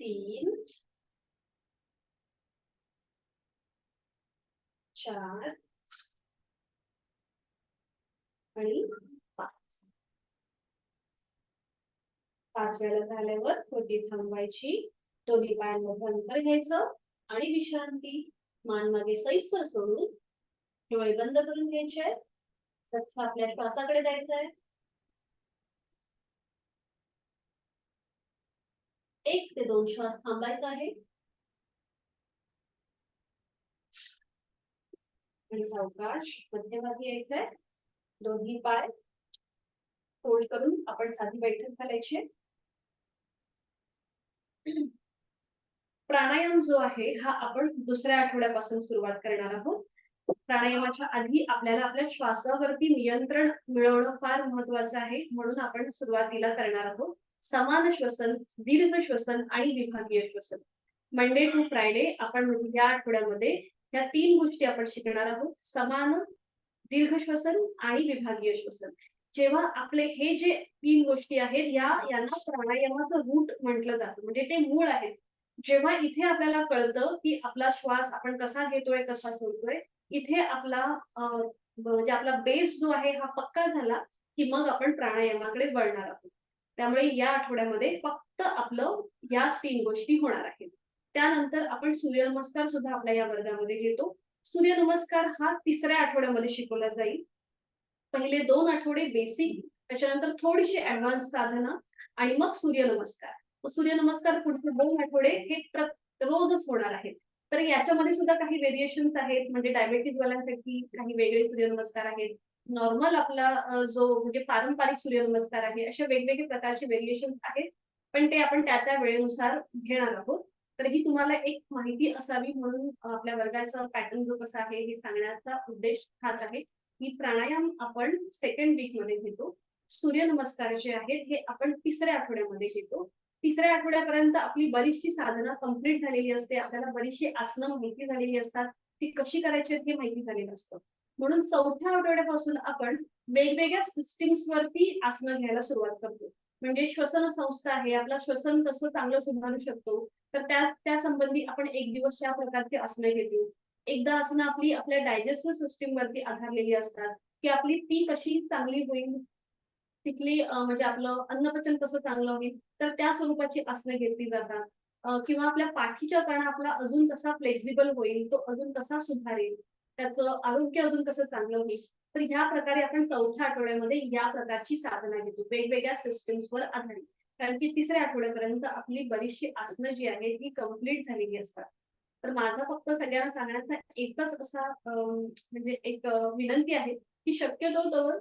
3, 4 आणि 5. 5 वेळेला झाल्यावर कृती थांबवायची. दोन्ही पायांमध्ये अंतर घ्यायचं आणि विश्रांती. मान मागे सैल सोडून डोळे बंद करून घ्यायचे. लक्ष आपल्या श्वासाकडे द्यायचंय. 1 ते 2 श्वास थांबायचा आहे आणि सावकाश मध्यभागी यायचंय. दोन्ही पाय फोल्ड करून आपण साधी बैठक घालायची. प्राणायाम जो आहे हा आपण दुसऱ्या आठवड्यापासून सुरुवात करणार आहोत. प्राणायामाच्या आधी आपल्याला आपल्या श्वासावरती नियंत्रण मिळवणं फार महत्वाचं आहे, म्हणून आपण सुरुवातीला करणार आहोत समान श्वसन, दीर्घ श्वसन आणि विभागीय श्वसन. मंडे टू फ्रायडे आपण या आठवड्यामध्ये या 3 गोष्टी आपण शिकणार आहोत. समान, दीर्घ श्वसन आणि विभागीय श्वसन. जेव्हा आपले हे जे 3 गोष्टी आहेत यांना प्राणायामाचं रूट म्हटलं जातं, म्हणजे ते मूळ आहेत. जेव्हा इथे आपल्याला कळतं की आपला श्वास आपण कसा घेतोय कसा सोडतोय, इथे आपला म्हणजे आपला बेस जो आहे हा पक्का झाला की मग आपण प्राणायामाकडे वळणार आहोत. त्यामुळे या आठवड्यामध्ये फक्त आपलं याच 3 गोष्टी होणार आहेत. त्यानंतर आपण सूर्यनमस्कार सुद्धा आपल्या या वर्गामध्ये घेतो. सूर्यनमस्कार हा 3ऱ्या आठवड्यामध्ये शिकवला जाईल. पहिले 2 आठवडे बेसिक, त्याच्यानंतर थोडीशी ऍडव्हान्स साधना आणि मग सूर्यनमस्कार. सूर्यनमस्कार पुढचे 2 आठवडे हे रोजच होणार आहेत. तर याच्यामध्ये सुद्धा काही व्हेरिएशन्स आहेत. म्हणजे डायबेटीज वाल्यांसाठी काही वेगळे सूर्यनमस्कार आहेत. नॉर्मल आपला जो म्हणजे पारंपरिक सूर्यनमस्कार आहे, अशा वेगवेगळे प्रकारचे व्हेरिएशन्स आहेत. पण ते आपण त्या वेळेनुसार घेणार आहोत. तर ही तुम्हाला एक माहिती असावी म्हणून आपल्या वर्गाचा पॅटर्न जो कसा आहे हे सांगण्याचा उद्देश हाच आहे की प्राणायाम आपण 2nd वीक मध्ये घेतो. सूर्यनमस्कार जे आहेत हे आपण 3ऱ्या आठवड्यामध्ये घेतो. 3ऱ्या आठवड्यापर्यंत आपली बरीचशी साधना कंप्लीट झालेली असते. आपल्याला बरीचशी आसनं माहिती झालेली असतात. ती कशी करायची हे माहिती झालेलं असतं. म्हणून 4थ्या आठवड्यापासून आपण वेगवेगळ्या सिस्टीम्स वरती आसनं घ्यायला सुरुवात करतो. म्हणजे श्वसन संस्था आहे, आपलं श्वसन कसं चांगलं सुधारू शकतो, तर त्या संबंधी आपण एक दिवस त्या प्रकारची आसनं घेतो. एकदा आसनं आपली आपल्या डायजेस्टिव्ह सिस्टीम वरती आधारलेली असतात की आपली ती कशी चांगली होईल, तिथली म्हणजे आपलं अन्नपचन कसं चांगलं होईल, तर त्या स्वरूपाची आसनं घेतली जातात. किंवा आपल्या पाठीच्या कणा आपला अजून कसा फ्लेक्झिबल होईल, तो अजून कसा सुधारेल, त्याचं आरोग्य अजून कसं चांगलं होईल. तर ह्या प्रकारे आपण 4थ्या आठवड्यामध्ये या प्रकारची साधना घेतो वेगवेगळ्या सिस्टीम्सवर आधारित. कारण की 3ऱ्या आठवड्यापर्यंत आपली बरीचशी आसनं जी आहेत ती कंप्लीट झालेली असतात. तर माझा फक्त सगळ्यांना सांगण्याचा एकच असा म्हणजे एक विनंती आहे की शक्यतो तर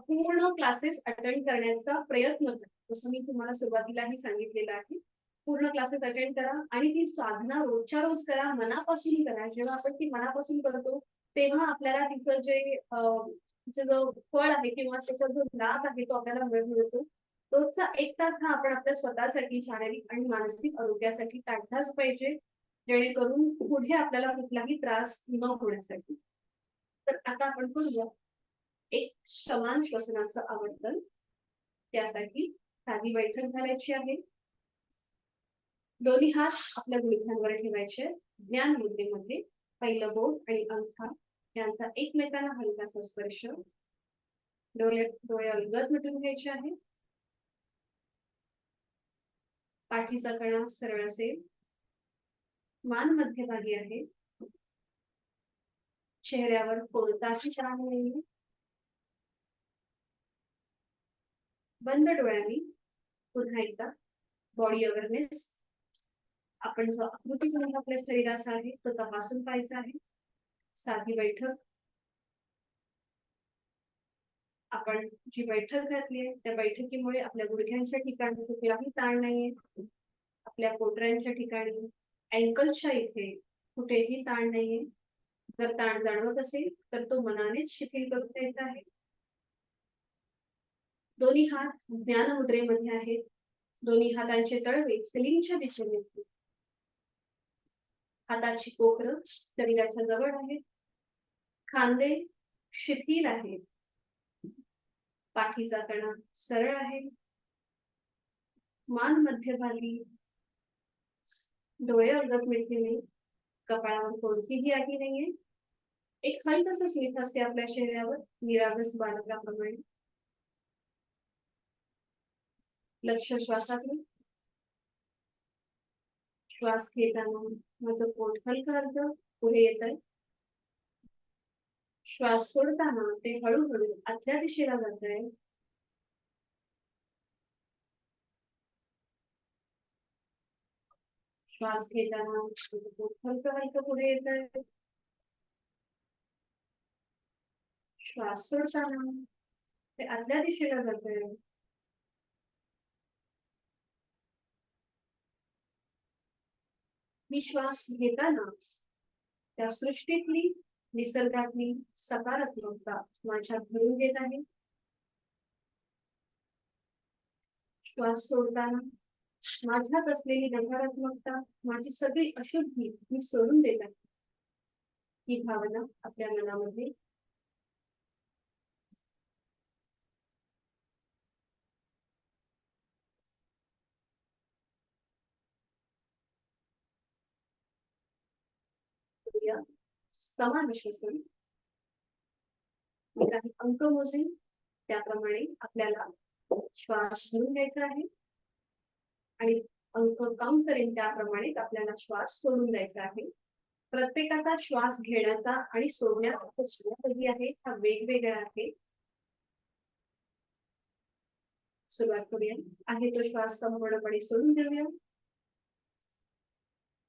पूर्ण क्लासेस अटेंड करण्याचा प्रयत्न करा. जसं मी तुम्हाला सुरुवातीलाही सांगितलेलं आहे. पूर्ण क्लासेस अटेंड करा आणि ती साधना रोजच्या रोज करा, मनापासून करा. जेव्हा आपण ती मनापासून करतो तेव्हा आपल्याला तिचं तिचं जो फळ आहे किंवा त्याचा जो लाभ आहे तो आपल्याला मिळतो. रोजचा 1 तास हा आपण आपल्या स्वतःसाठी शारीरिक आणि मानसिक आरोग्यासाठी काढलाच पाहिजे, जेणेकरून पुढे आपल्याला कुठलाही त्रास न होण्यासाठी. तर आता आपण करूया एक समान श्वसनाचं आवर्तन. त्यासाठी साधी बैठक घालायची आहे. दोन्ही हात आपल्या गुडघ्यांवर ठेवायचे. ज्ञान मुद्रेमध्ये पहिलं बोट आणि अंगठा यांचा एकमेकांना हलकासा स्पर्श. डोळे अलगद मिटून घ्यायचे आहे. पाठीचा कणा सरळ असेल. मान मध्यभागी आहे. चेहऱ्यावर कोणताही ताण नाहीये. बंद डोळ्यांनी पुन्हा एकदा बॉडी अवेअरनेस, आपण जो आकृती बनवून आपल्या शरीराचा आहे तो तपासून पाहायचा आहे. साधी बैठक. आपण जी बैठक घातली आहे त्या बैठकीमुळे आपल्या गुडघ्यांच्या ठिकाणी कुठलाही ताण नाहीये. आपल्या पोटऱ्यांच्या ठिकाणी, अँकलच्या इथे कुठेही ताण नाहीये. जर ताण जाणवत असेल तर तो मनानेच शिथिल करून द्यायचा आहे. दोन्ही हात ज्ञान मुद्रेमध्ये आहेत. दोन्ही हातांचे तळवे सिलिंगच्या दिशेने आहेत. हाताची कोपरं शरीराच्या जवळ आहेत. खांदे शिथिल आहेत. पाठीचा कणा सरळ आहे. मान मध्यभागी. डोळे अलगद मिटलेले. कपाळावर कोणतीही आगी नाहीये. एक हलकसं स्मित असते आपल्या चेहऱ्यावर निरागस बालकाप्रमाणे. लक्ष श्वासाकडे. श्वास घेताना माझं पोट हलकं हलकं पुढे येत आहे. श्वास सोडताना ते हळूहळू आतल्या दिशेला जात आहे. श्वास घेताना माझं पोट हलकं हलकं पुढे येत आहे. श्वास सोडताना ते आतल्या दिशेला जात आहे. मी श्वास घेताना त्या सृष्टीतली, निसर्गातली सकारात्मकता माझ्यात भरून घेत आहे. श्वास सोडताना माझ्यात असलेली नकारात्मकता, माझी सगळी अशुद्धी मी सोडून देत आहे. ही भावना आपल्या मनामध्ये समान श्वसन. मी काही अंक मोजेन त्याप्रमाणे आपल्याला श्वास घेऊन घ्यायचा आहे आणि अंक काउंट करेन त्याप्रमाणे आपल्याला श्वास सोडून द्यायचा आहे. प्रत्येकाचा श्वास घेण्याचा आणि सोडण्याचा कधी आहे हा वेगवेगळा आहे. सुरुवात करूया. आहे तो श्वास संपूर्णपणे सोडून देऊया.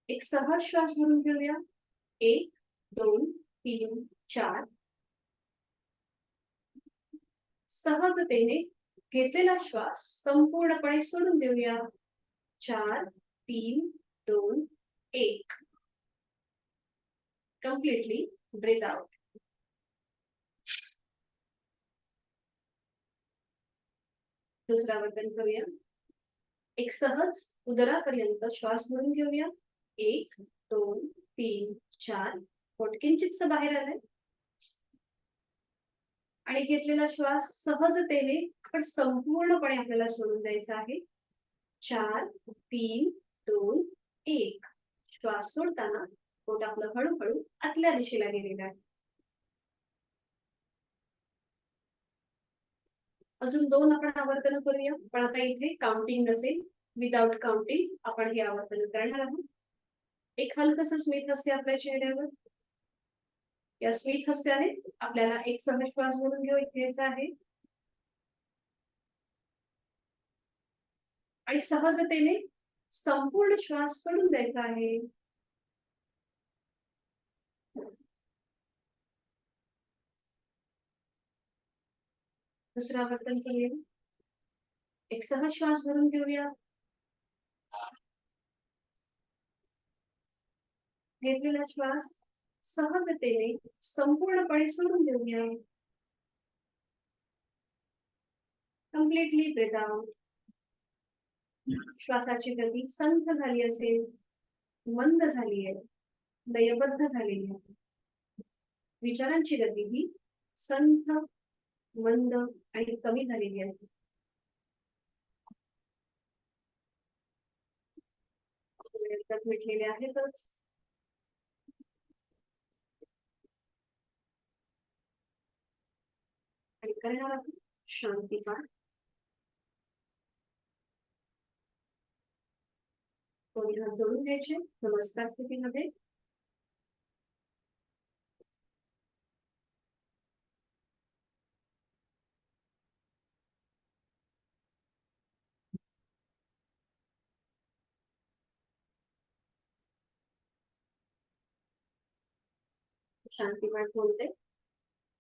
एक सहज श्वास भरून घेऊया. 1 2 3 4. सहजतेने घेतलेला श्वास संपूर्णपणे सोडून देऊया. 4 3 2 1. Completely breathe out. दुसरा वर्तन करूया. एक सहज उदरापर्यंत श्वास भरून घेऊया. 1 2 3 4. पोट किंचितस बाहेर आलंय आणि घेतलेला श्वास सहजतेने पण संपूर्णपणे आपल्याला सोडून द्यायचा आहे. 4 3 2 1. श्वास सोडताना पोट आपलं हळूहळू आतल्या दिशेला गेलेलं आहे. अजून 2 आपण आवर्तन करूया. पण आता इथे काउंटिंग नसेल, विदाउट काउंटिंग आपण हे आवर्तन करणार आहोत. एक हलकसं स्मित हस्य आपल्या चेहऱ्यावर. या स्मित हस्यानेच आपल्याला एक सहज श्वास भरून घ्यायचा आहे आणि सहजतेने संपूर्ण श्वास सोडून द्यायचा आहे. दुसरा वर्तन करूया. एक सहज श्वास भरून घेऊया. घेतलेला श्वास सहजतेने संपूर्णपणे सोडून देऊया. Completely breathe out. श्वासाची गती संथ झाली असेल, मंद झाली आहे, लयबद्ध झालेली आहे. विचारांची गती ही संथ, मंद आणि कमी झालेली आहे. वर्गात भेटलेले आहेतच. आणि करणार आहोत शांतिपाठ. दोन्ही हात जोडून घ्यायचे नमस्कार स्थितीमध्ये. शांतिपाठ बोलते.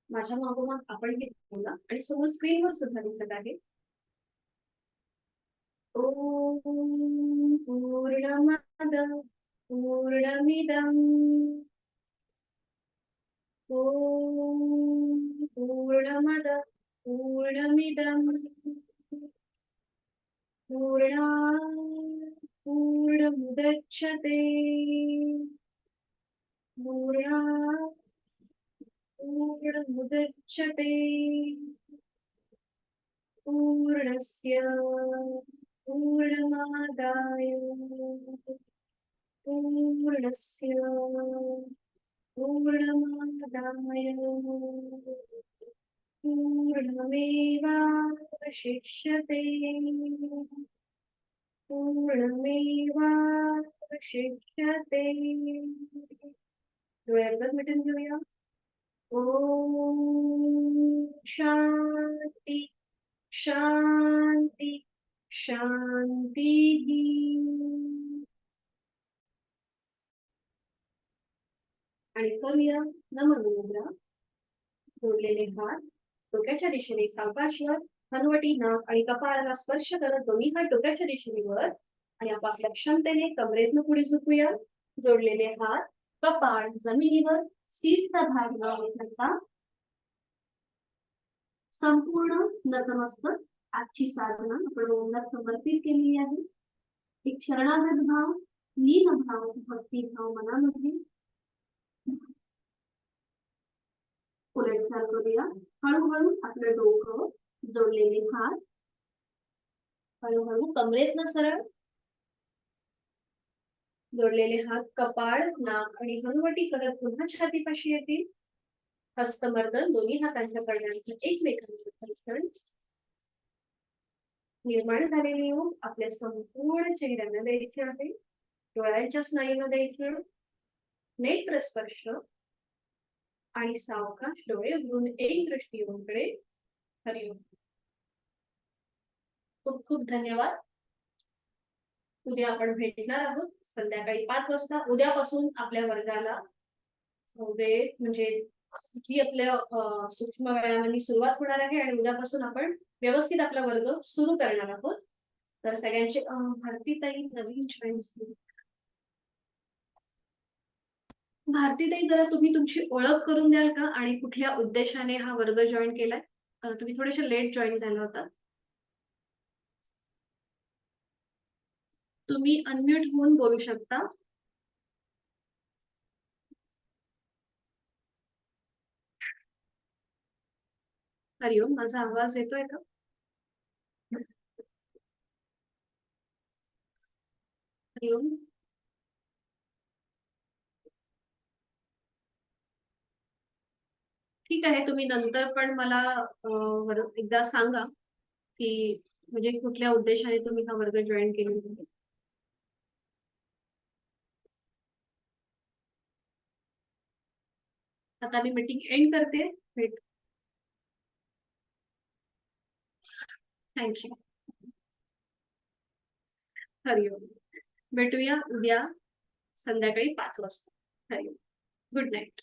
माझ्या मागोमाग आपणही बोला आणि समोर स्क्रीनवर सुद्धा दिसत आहे. ओम पूर्णमद पूर्णमिदं ओम पूर्णमद पूर्णमिदं पूर्णात् पूर्णमुदच्यते पूर्णात् पूर्णमुदच्यते पूर्णस्य पूर्णमादाय पूर्णस्य पूर्णमादाय पूर्णमेवावशिष्यते पूर्णमेवावशिष्यते. डोळे अर्धच मिटून घेऊया. ओम शांती शांती शांती. आणि करूया नमन मुद्रा. जोडलेले हात डोक्याच्या दिशेने सावकाश वर, हनुवटी नाक आणि कपाळाला स्पर्श करत दोन्ही हात डोक्याच्या दिशेने वर आणि आपापल्या क्षमतेने कमरेतनं पुढे झुकूया. जोडलेले हात कपाळ जमिनीवर, सीटचा भाग न विसरता संपूर्ण नतमस्तक आजची साधना आपण ओमला समर्पित केलेली आहे. एक शरणागत भाव, लीन भाव, भक्ती भाव मनामध्ये उलटचाल करूया. हळूहळू आपलं डोकं, जोडलेले हात हळूहळू कमरेतनं सरळ, जोडलेले हात कपाळ, नाक आणि हनुवटी करत पुन्हा छातीपाशी येतील. हस्तमर्दन दोन्ही हातांच्या कड्यांचं एकमेकांचं घर्षण. निर्माण झालेली योग आपल्या संपूर्ण चेहऱ्याला द्यायची आहे. डोळ्यांच्या स्नायूंना द्यायची. नेत्रस्पर्श आणि सावकाश डोळे उघडून एक दृष्टिकोनकडे. हरिओम. खूप खूप धन्यवाद. उद्या आपण भेटणार आहोत संध्याकाळी 5 वाजता. उद्यापासून आपल्या वर्गाला वेळ म्हणजे जी आपल्या सूक्ष्म व्यायामांनी सुरुवात होणार आहे आणि उद्यापासून आपण व्यवस्थित आपला वर्ग सुरू करणार आहोत. तर सगळ्यांचे भारतीताई नवीन जॉईन झाली. भारतीताई जरा तुम्ही तुमची ओळख करून द्याल का आणि कुठल्या उद्देशाने हा वर्ग जॉईन केलाय? तुम्ही थोडेसे लेट जॉईन झाला होता. तुम्ही अनम्यूट होऊन बोलू शकता. हरिओम. माझा आवाज येतोय का? हरिओम. ठीक आहे. तुम्ही नंतर पण मला एकदा सांगा की म्हणजे कुठल्या उद्देशाने तुम्ही हा वर्ग जॉईन केलेला. आता मी मीटिंग एंड करते. थँक्यू. हरिओम. भेटूया उद्या संध्याकाळी 5 वाजता. हरिओम. Good night.